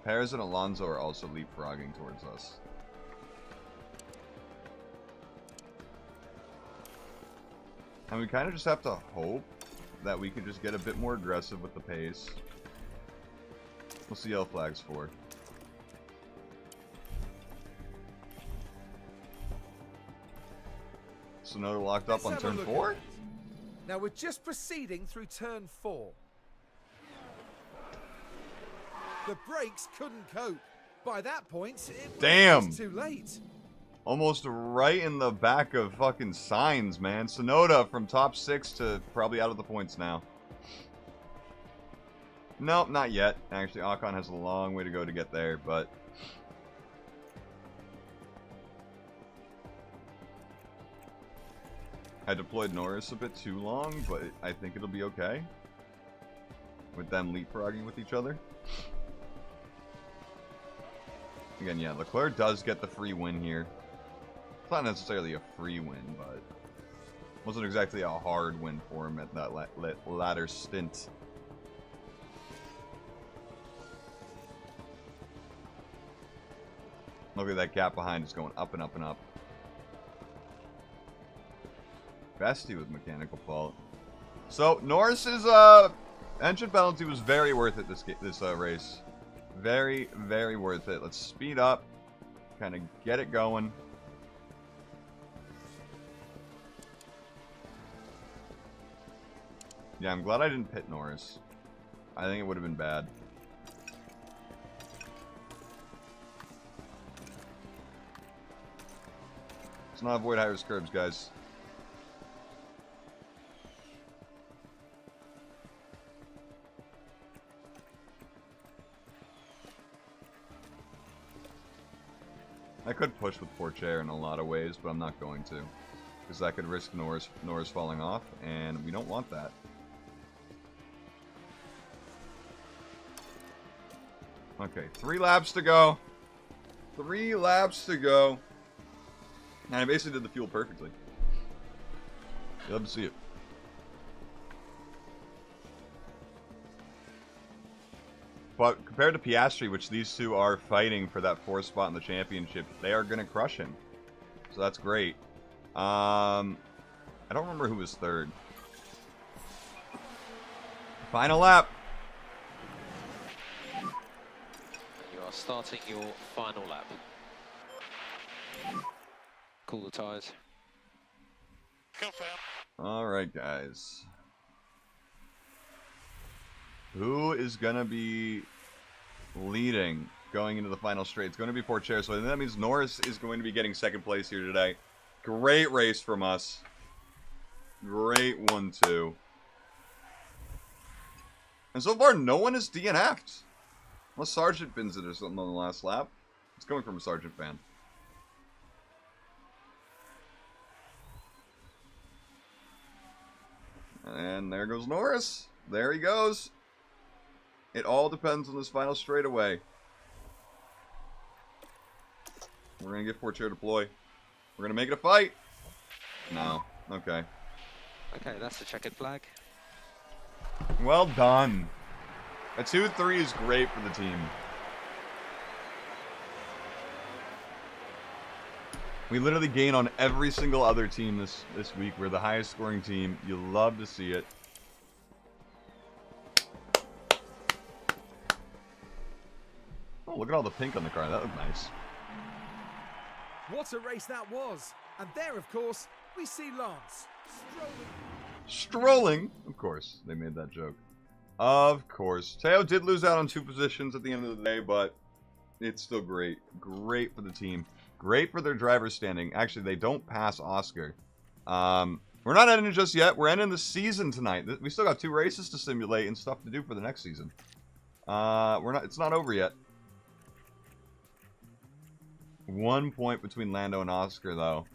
Perez and Alonso are also leapfrogging towards us. And we kind of just have to hope that we can just get a bit more aggressive with the pace. What's the yellow flags for? Sonoda locked up on Let's have a turn look 4? at it. Now we're just proceeding through turn 4. The brakes couldn't cope. By that point, it Damn. was too late. Almost right in the back of fucking signs, man. Sonoda from top 6 to probably out of the points now. Nope, not yet. Actually, Ocon has a long way to go to get there, but... I deployed Norris a bit too long, but I think it'll be okay. With them leapfrogging with each other. Again, yeah, Leclerc does get the free win here. It's not necessarily a free win, but... wasn't exactly a hard win for him at that latter stint. Look at that gap behind is going up and up and up. Bestie with mechanical fault. So Norris's engine penalty was very worth it this race. Very, very worth it. Let's speed up, kind of get it going. Yeah, I'm glad I didn't pit Norris. I think it would have been bad. Let's not avoid high-risk curbs, guys. I could push with Porcher in a lot of ways, but I'm not going to. Because that could risk Norris falling off, and we don't want that. Okay, 3 laps to go. 3 laps to go. And I basically did the fuel perfectly. You'll have to see it. But compared to Piastri, which these two are fighting for that 4th spot in the championship, they are going to crush him. So that's great. I don't remember who was 3rd. Final lap. You are starting your final lap. Cool the tyres. Confirm. Alright, guys. Who is going to be leading going into the final straight? It's going to be Porcher, so that means Norris is going to be getting 2nd place here today. Great race from us. Great 1-2. And so far, no one is DNF'd. Unless Sargent bins it or something on the last lap. It's coming from a Sargent fan. And there goes Norris. There he goes. It all depends on this final straightaway. We're going to get Porcher deploy. We're going to make it a fight. No. Okay. Okay, that's the checkered flag. Well done. A 2-3 is great for the team. We literally gain on every single other team this week. We're the highest scoring team. You love to see it. Oh, look at all the pink on the car. That looked nice. What a race that was. And there, of course, we see Lance Strolling? Of course, they made that joke. Of course. Teo did lose out on 2 positions at the end of the day, but it's still great. Great for the team. Great for their driver standing. Actually, they don't pass Oscar. We're not ending just yet. We're ending the season tonight. We still got 2 races to simulate and stuff to do for the next season. It's not over yet. 1 point between Lando and Oscar, though.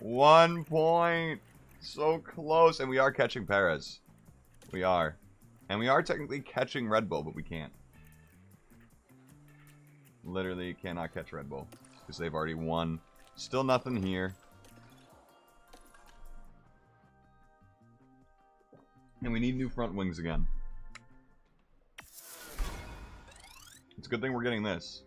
1 point. So close. And we are catching Perez. We are. And we are technically catching Red Bull, but we can't. Literally cannot catch Red Bull. Because they've already won. Still nothing here. And we need new front wings again. It's a good thing we're getting this.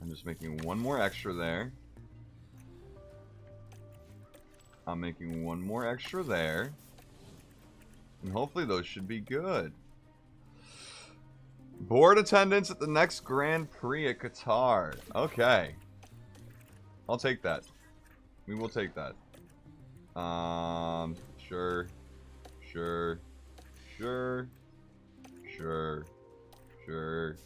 I'm just making 1 more extra there. I'm making 1 more extra there. And hopefully those should be good. Board attendance at the next Grand Prix at Qatar. Okay. I'll take that. We will take that. Sure. Sure. Sure. Sure. Sure.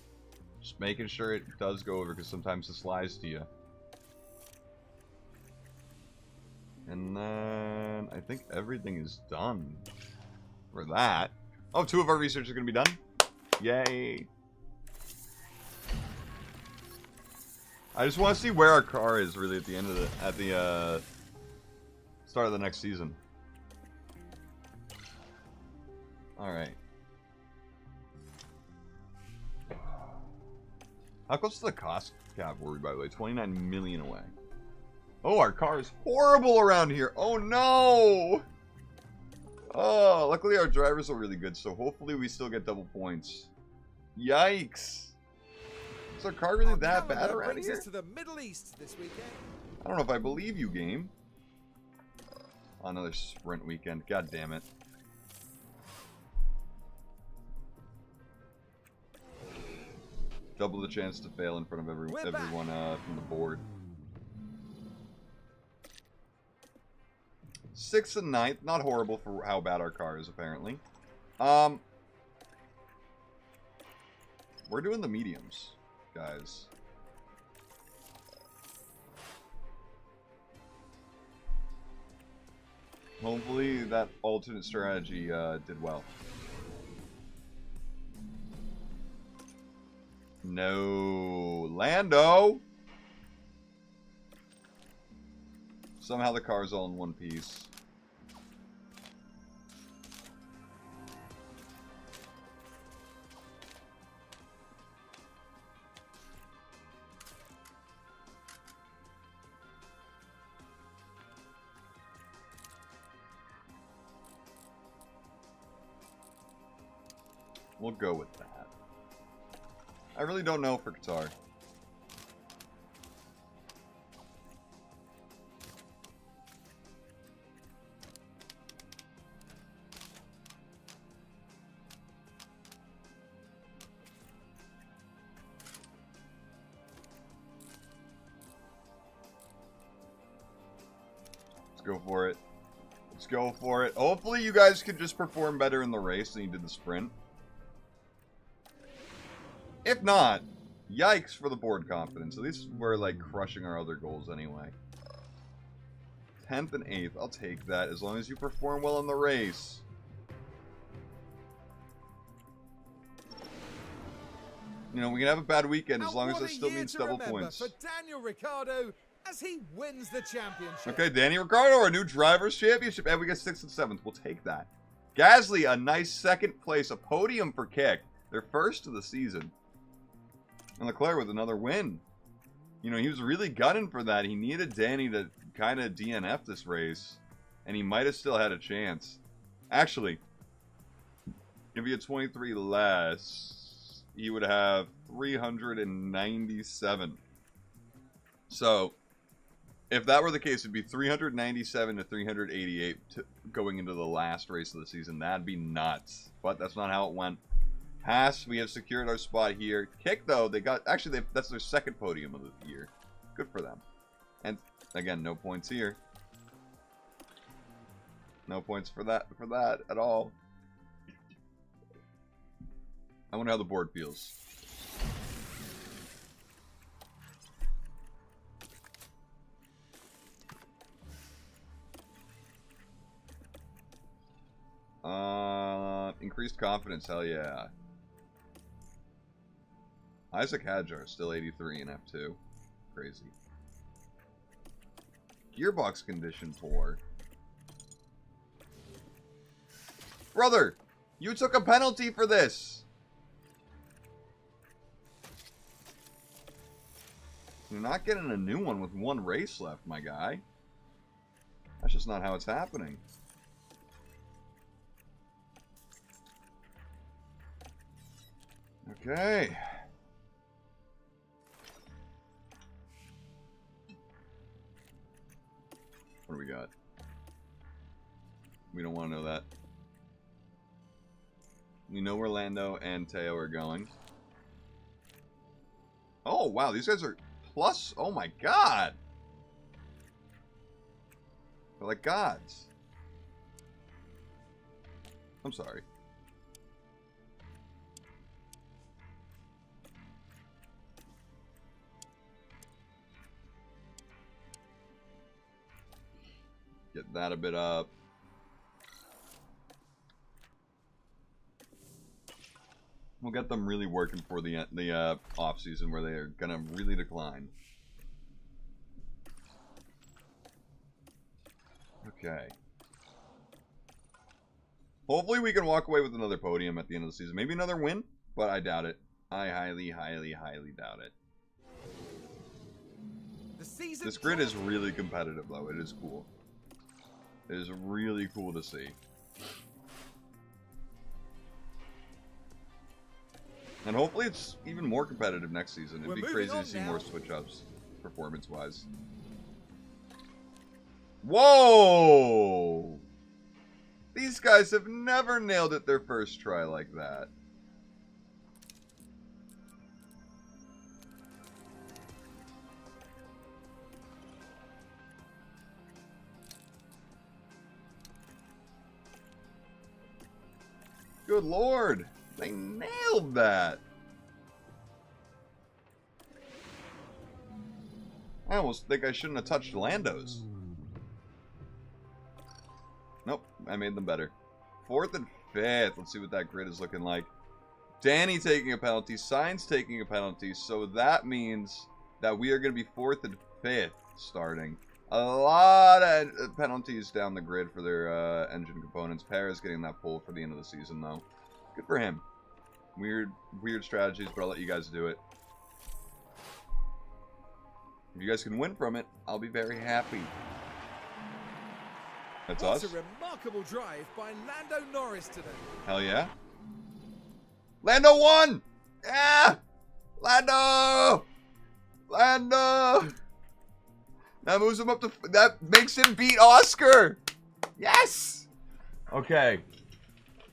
Just making sure it does go over, because sometimes this lies to you. And then I think everything is done for that. Oh, 2 of our research is going to be done. Yay. I just want to see where our car is really at the end of the start of the next season. All right. How close to the cost cap were we, by the way? 29 million away. Oh, our car is horrible around here. Oh, no. Oh, luckily our drivers are really good, so hopefully we still get double points. Yikes. Is our car really that bad around brings here? us to the Middle East this weekend. I don't know if I believe you, game. Another sprint weekend. God damn it. Double the chance to fail in front of everyone from the board. 6th and 9th, not horrible for how bad our car is, apparently. We're doing the mediums, guys. Hopefully that alternate strategy did well. No, Lando! Somehow the car's all in one piece. We'll go with that. I really don't know for Qatar. Let's go for it. Let's go for it. Hopefully you guys could just perform better in the race than you did the sprint. If not, yikes for the board confidence. At least we're like crushing our other goals anyway. 10th and 8th, I'll take that as long as you perform well in the race. You know, we can have a bad weekend as long as it still means double points. For Daniel Ricciardo as he wins the championship. Okay, Danny Ricciardo, our new Drivers' Championship, and we get 6th and 7th. We'll take that. Gasly, a nice 2nd place, a podium for Kick. Their first of the season. And Leclerc with another win. You know, he was really gunning for that. He needed Danny to kind of DNF this race, and he might have still had a chance. Actually, if he had 23 less, he would have 397. So, if that were the case, it'd be 397 to 388 going into the last race of the season. That'd be nuts. But that's not how it went. Haas, we have secured our spot here. Kick, though, they got... Actually, that's their second podium of the year. Good for them. And, again, no points here. No points for that at all. I wonder how the board feels. Increased confidence, hell yeah. Isaac Hadjar, still 83 in F2. Crazy. Gearbox condition 4. Brother, you took a penalty for this. You're not getting a new one with one race left, my guy. That's just not how it's happening. Okay. What do we got? We don't want to know that. We know where Lando and Teo are going. Oh, wow. These guys are plus. Oh, my God. They're like gods. I'm sorry. Get that a bit up. We'll get them really working for the off season where they are gonna really decline. Okay. Hopefully we can walk away with another podium at the end of the season. Maybe another win, but I doubt it. I highly, highly, highly doubt it. This grid is really competitive, though. It is cool. It is really cool to see. And hopefully it's even more competitive next season. It'd be crazy to see more switch-ups, performance-wise. Whoa! These guys have never nailed it their first try like that. Good Lord! They nailed that! I almost think I shouldn't have touched Lando's. Nope, I made them better. 4th and 5th. Let's see what that grid is looking like. Danny taking a penalty. Sainz taking a penalty. So that means that we are going to be 4th and 5th starting. A lot of penalties down the grid for their engine components. Perez getting that pole for the end of the season, though. Good for him. Weird strategies, but I'll let you guys do it. If you guys can win from it, I'll be very happy. That's us. What a remarkable drive by Lando Norris today. Hell yeah. Lando won! Yeah! Lando! Lando! That moves him up to... That makes him beat Oscar! Yes! Okay.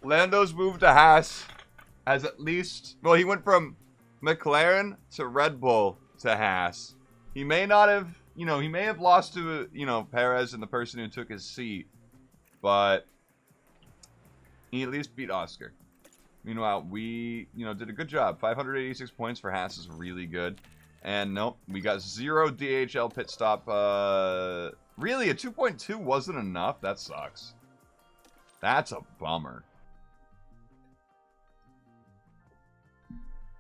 Lando's move to Haas has at least... Well, he went from McLaren to Red Bull to Haas. He may not have... You know, he may have lost to, you know, Perez and the person who took his seat. But he at least beat Oscar. Meanwhile, we, you know, did a good job. 586 points for Haas is really good. And nope, we got 0 DHL pit stop. Really, a 2.2 wasn't enough? That sucks. That's a bummer.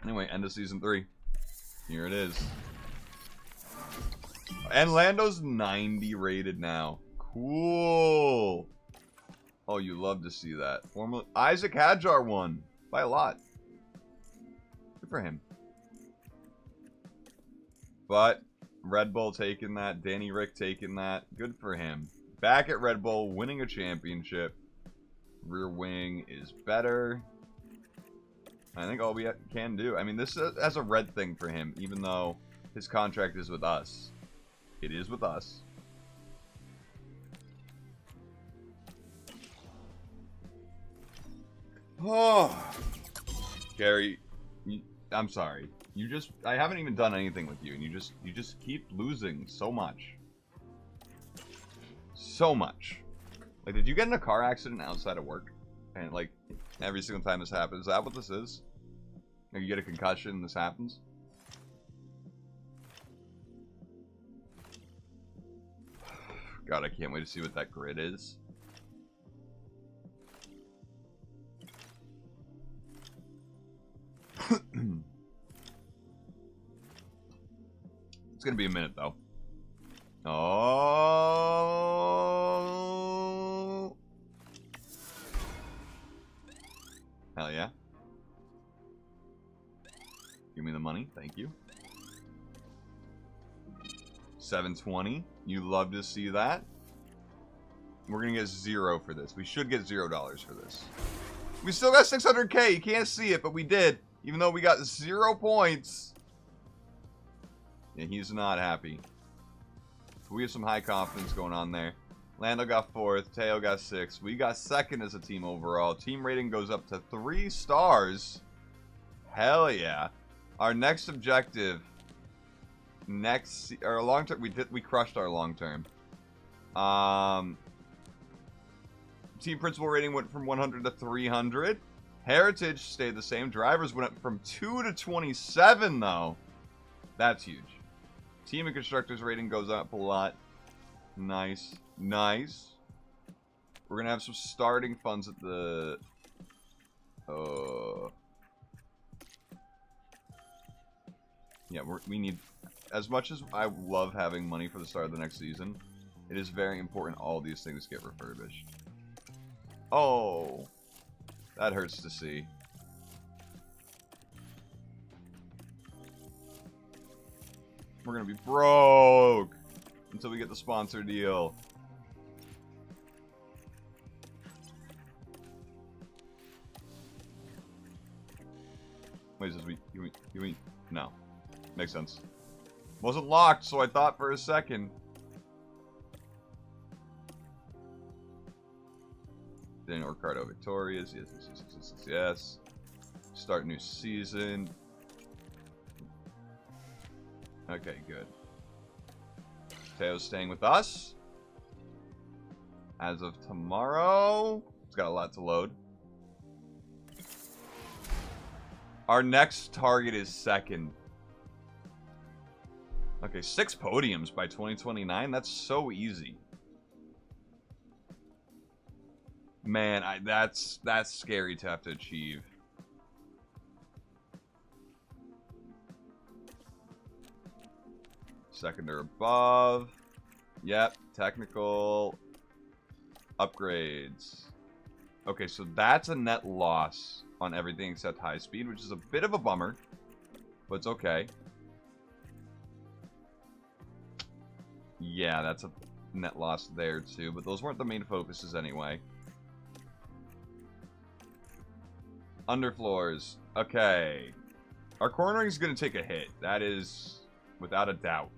Anyway, end of season 3. Here it is. And Lando's 90 rated now. Cool. Oh, you love to see that. Isaac Hadjar won by a lot. Good for him. But Red Bull taking that. Danny Rick taking that. Good for him. Back at Red Bull, winning a championship. Rear wing is better. I think all we can do. I mean, this is as a red thing for him, even though his contract is with us. It is with us. Oh, Gary, I'm sorry. I haven't even done anything with you, and you just keep losing so much. So much. Like, did you get in a car accident outside of work? And, like, every single time this happens, is that what this is? Like, you get a concussion and this happens? God, I can't wait to see what that grid is. It's gonna be a minute, though. Oh, hell yeah. Give me the money, thank you. 720. You love to see that. We're gonna get 0 for this. We should get $0 for this. We still got 600K. You can't see it, but we did. Even though we got 0 points. Yeah, he's not happy. We have some high confidence going on there. Lando got 4th. Teo got 6th. We got 2nd as a team overall. Team rating goes up to 3 stars. Hell yeah. Our next objective. Our long term. We crushed our long term. Team principal rating went from 100 to 300. Heritage stayed the same. Drivers went up from 2 to 27 though. That's huge. Team and constructors rating goes up a lot. Nice. Nice. We're going to have some starting funds at the... yeah, we need... As much as I love having money for the start of the next season, it is very important all these things get refurbished. Oh. That hurts to see. We're gonna be broke until we get the sponsor deal. Wait, is this we no. Makes sense. Wasn't locked, so I thought for a second. Daniel Ricciardo victorious. Yes. Start new season. Okay, good. Teo's staying with us. As of tomorrow. It's got a lot to load. Our next target is 2nd. Okay, 6 podiums by 2029. That's so easy. Man, that's scary to have to achieve. Second or above. Yep, technical upgrades. Okay, so that's a net loss on everything except high speed, which is a bit of a bummer, but it's okay. Yeah, that's a net loss there too, but those weren't the main focuses anyway. Underfloors. Okay. Our cornering is going to take a hit. That is without a doubt.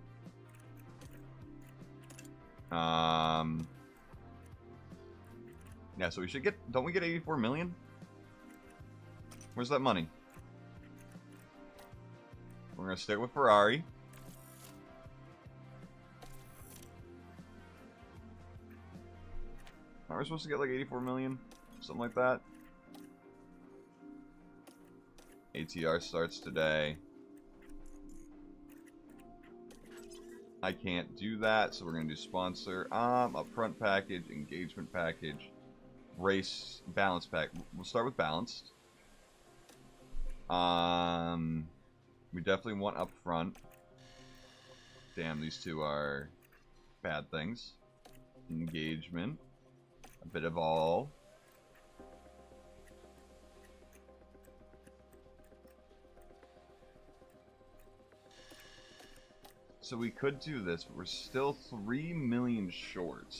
Yeah, so we should get... Don't we get 84 million? Where's that money? We're going to stick with Ferrari. Aren't we supposed to get like 84 million? Something like that. ATR starts today. I can't do that, so we're going to do sponsor. Upfront package, engagement package, race, balance pack. We'll start with balanced. We definitely want upfront. Damn, these two are bad things. Engagement. A bit of all. So we could do this, but we're still 3 million short.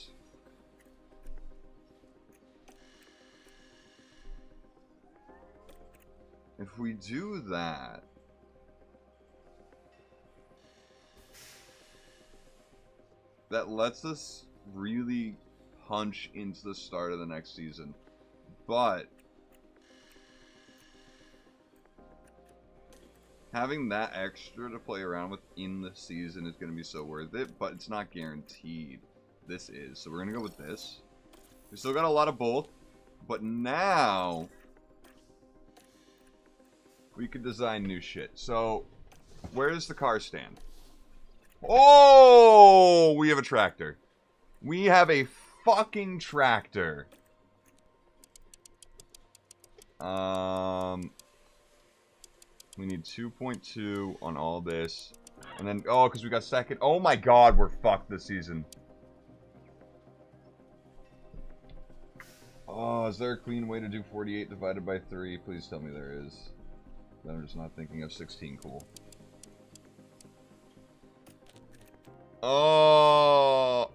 If we do that, that lets us really punch into the start of the next season. But having that extra to play around with in the season is going to be so worth it, but it's not guaranteed. This is. So we're going to go with this. We still got a lot of both, but now we could design new shit. So where's the car stand? Oh, we have a tractor. We have a fucking tractor. We need 2.2 on all this. And then, oh, because we got second. Oh my god, we're fucked this season. Oh, is there a clean way to do 48 divided by 3? Please tell me there is. I'm just not thinking of 16 cool. Oh.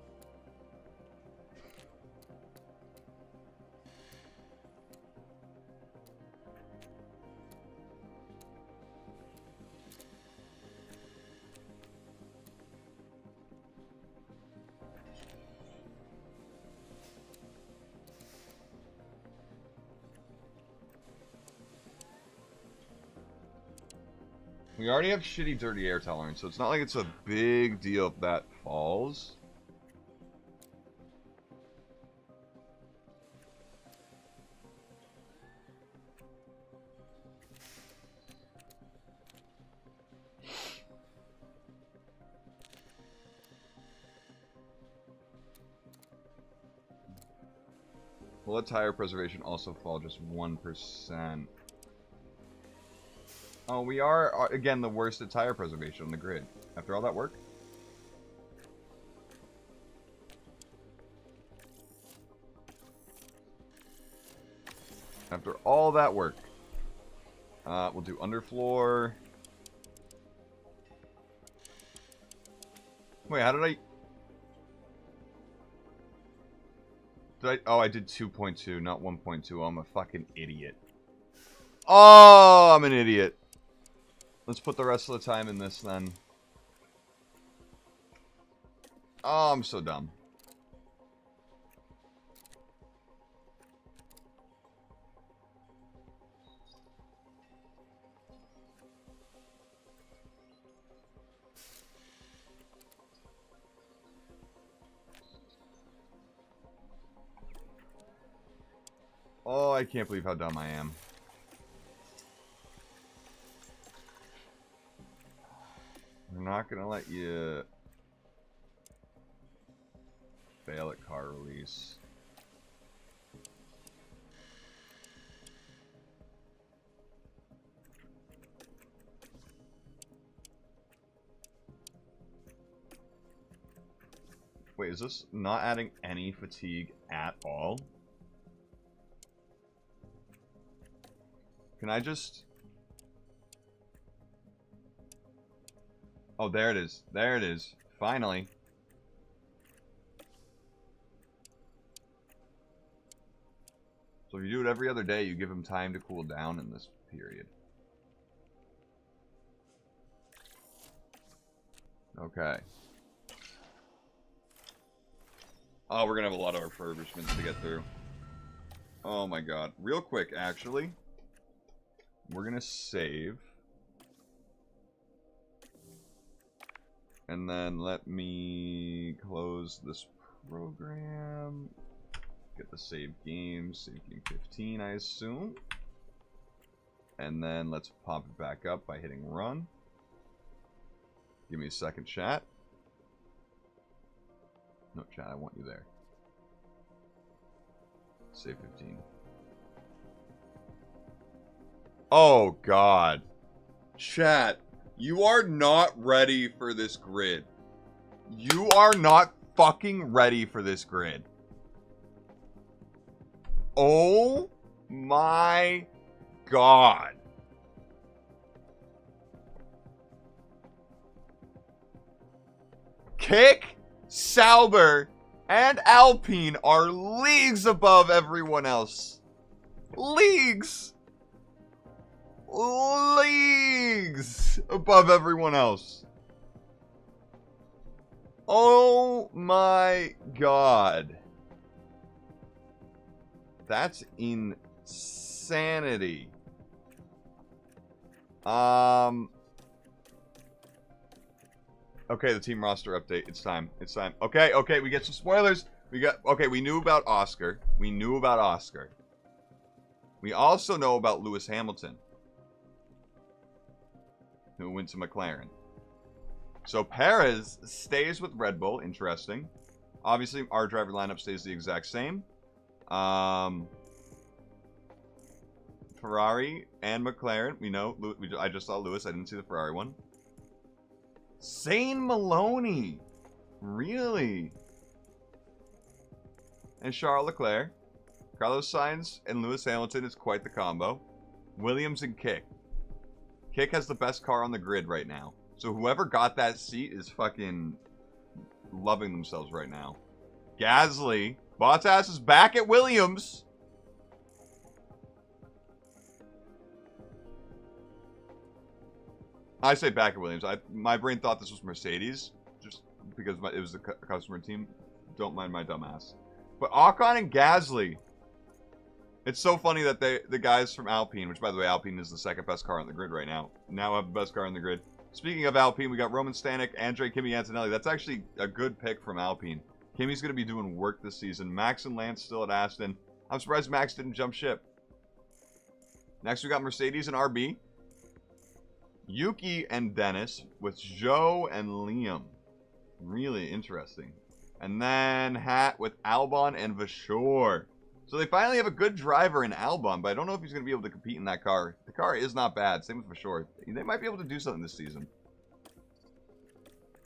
We already have shitty dirty air tolerance, so it's not like it's a big deal if that falls. Will let tire preservation also fall just 1%? Oh, we are, again, the worst at tire preservation on the grid. After all that work? After all that work. We'll do underfloor. Wait, how did I... Oh, I did 2.2, not 1.2. I'm a fucking idiot. Oh, I'm an idiot. Let's put the rest of the time in this, then. Oh, I'm so dumb. Oh, I can't believe how dumb I am. We're not gonna let you fail at car release. Wait, is this not adding any fatigue at all? Can I just... Oh, there it is. There it is. Finally. So if you do it every other day, you give him time to cool down in this period. Okay. Oh, we're gonna have a lot of refurbishments to get through. Oh my god. Real quick, actually. We're gonna save. And then let me close this program. Get the save game. Save game 15, I assume. And then let's pop it back up by hitting run. Give me a second, chat. No, chat, I want you there. Save 15. Oh, God. Chat, you are not ready for this grid. You are not fucking ready for this grid. Oh my God. Kick, Sauber, and Alpine are leagues above everyone else. Leagues above everyone else. Oh my god. That's insanity. Okay, the team roster update. It's time. It's time. Okay, we get some spoilers. We knew about Oscar. We also know about Lewis Hamilton, who went to McLaren. So Perez stays with Red Bull. Interesting. Obviously, our driver lineup stays the exact same. Ferrari and McLaren. We know. I just saw Lewis. I didn't see the Ferrari one. Zane Maloney. Really? And Charles Leclerc. Carlos Sainz and Lewis Hamilton is quite the combo. Williams and Kick. Kick has the best car on the grid right now. So whoever got that seat is fucking loving themselves right now. Gasly. Bottas is back at Williams. I say back at Williams. My brain thought this was Mercedes, just because it was the customer team. Don't mind my dumbass. But Ocon and Gasly. It's so funny that the guys from Alpine, which by the way, Alpine is the second best car on the grid right now have the best car on the grid. Speaking of Alpine, we got Roman Stanek, Andre, Kimi Antonelli. That's actually a good pick from Alpine. Kimi's going to be doing work this season. Max and Lance still at Aston. I'm surprised Max didn't jump ship. Next, we got Mercedes and RB. Yuki and Dennis with Joe and Liam. Really interesting. And then Hat with Albon and Vashore. So they finally have a good driver in Albon, but I don't know if he's going to be able to compete in that car. The car is not bad. Same with Vashore. They might be able to do something this season.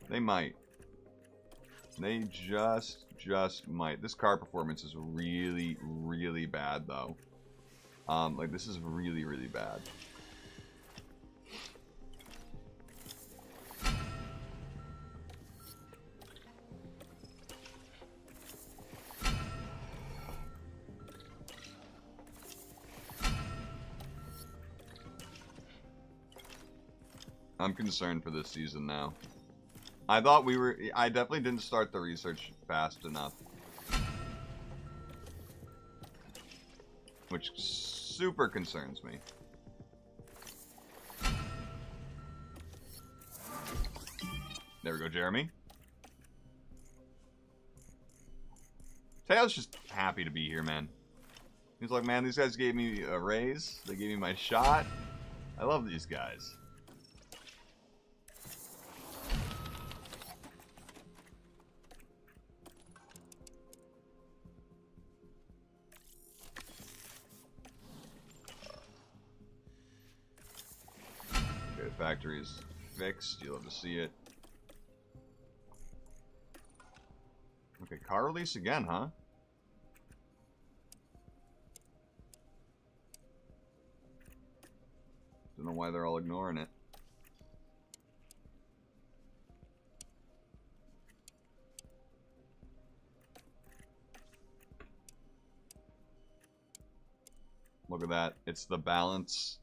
They might. They just might. This car performance is really, really bad, though. Like, this is really, really bad. I'm concerned for this season now. I definitely didn't start the research fast enough. Which super concerns me. There we go, Jeremy. Taylor's just happy to be here, man. He's like, man, these guys gave me a raise. They gave me my shot. I love these guys. Factory is fixed. You'll have to see it. Okay, car release again, huh? Don't know why they're all ignoring it. Look at that. It's the balance.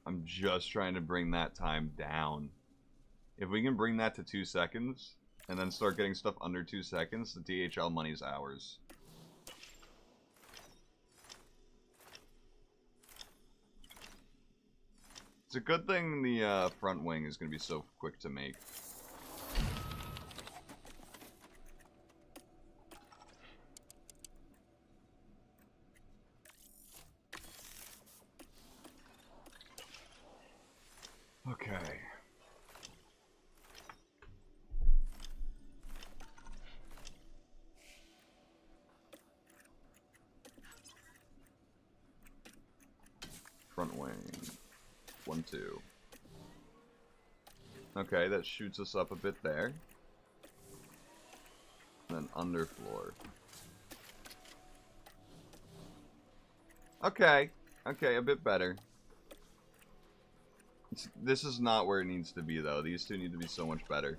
I'm just trying to bring that time down. If we can bring that to 2 seconds, and then start getting stuff under 2 seconds, the DHL money's ours. It's a good thing the front wing is going to be so quick to make. Okay. Front wing. 1, 2. Okay, that shoots us up a bit there. And then underfloor. Okay. Okay, a bit better. This is not where it needs to be, though. These two need to be so much better.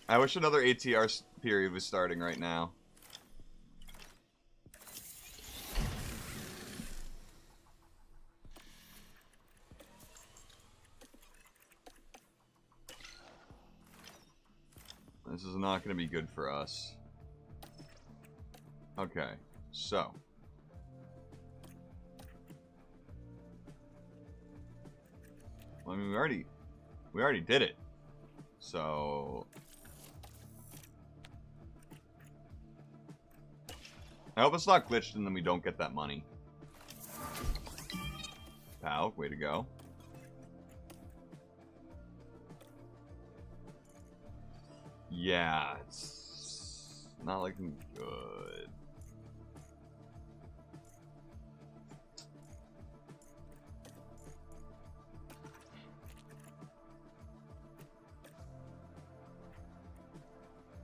I wish another ATR period was starting right now. This is not going to be good for us. Okay, so. I mean, we already did it. So. I hope it's not glitched and then we don't get that money. Pal, way to go. Yeah, it's not looking good.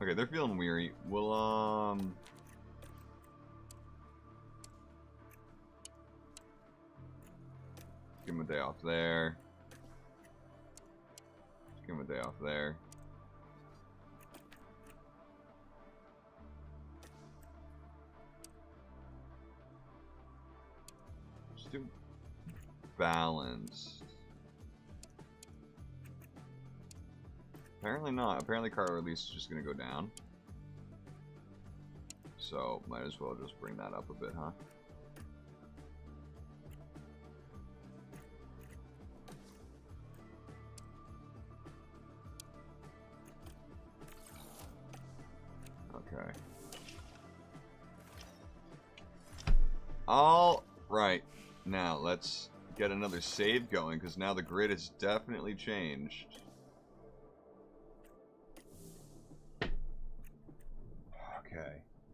Okay, they're feeling weary. We'll, give him a day off there. Give him a day off there. Just do balanced. Apparently not. Apparently car release is just going to go down. So, might as well just bring that up a bit, huh? Okay. All right. Now, let's get another save going, because now the grid has definitely changed. Okay.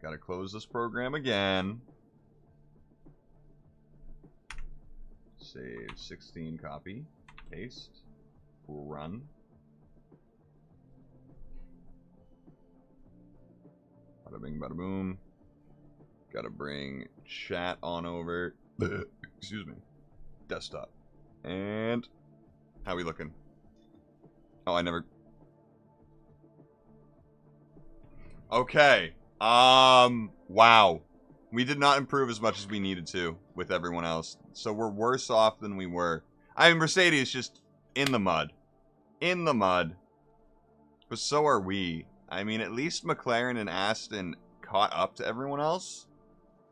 Gotta close this program again. Save 16, copy, paste, run. Bada bing, bada boom. Gotta bring chat on over. Excuse me. Desktop. And how we looking? Oh, I never. Okay. Wow. We did not improve as much as we needed to with everyone else. So we're worse off than we were. I mean, Mercedes just in the mud. In the mud. But so are we. I mean, at least McLaren and Aston caught up to everyone else.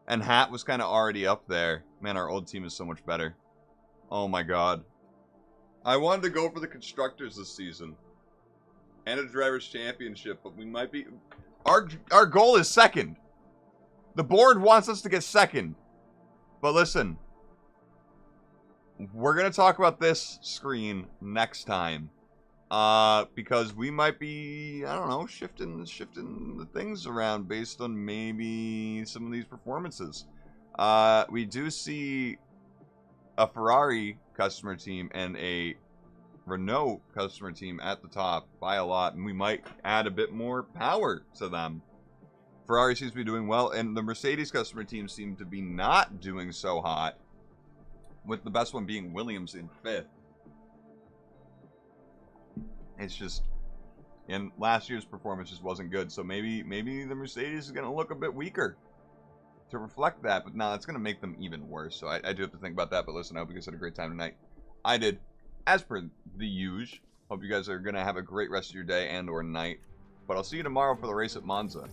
And Hat was kind of already up there. Man, our old team is so much better. Oh my god. I wanted to go for the Constructors this season. And a Drivers' Championship, but we might be... Our goal is second. The board wants us to get second. But listen. We're going to talk about this screen next time. Because we might be, I don't know, shifting the things around based on maybe some of these performances. We do see a Ferrari customer team and a Renault customer team at the top by a lot, and we might add a bit more power to them. Ferrari seems to be doing well, and the Mercedes customer team seem to be not doing so hot, with the best one being Williams in 5th. It's just, and last year's performance just wasn't good, so maybe the Mercedes is going to look a bit weaker to reflect that, but no, it's going to make them even worse, so I do have to think about that. But listen, I hope you guys had a great time tonight. I did, as per the usual. Hope you guys are going to have a great rest of your day and or night, but I'll see you tomorrow for the race at Monza,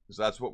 because that's what we're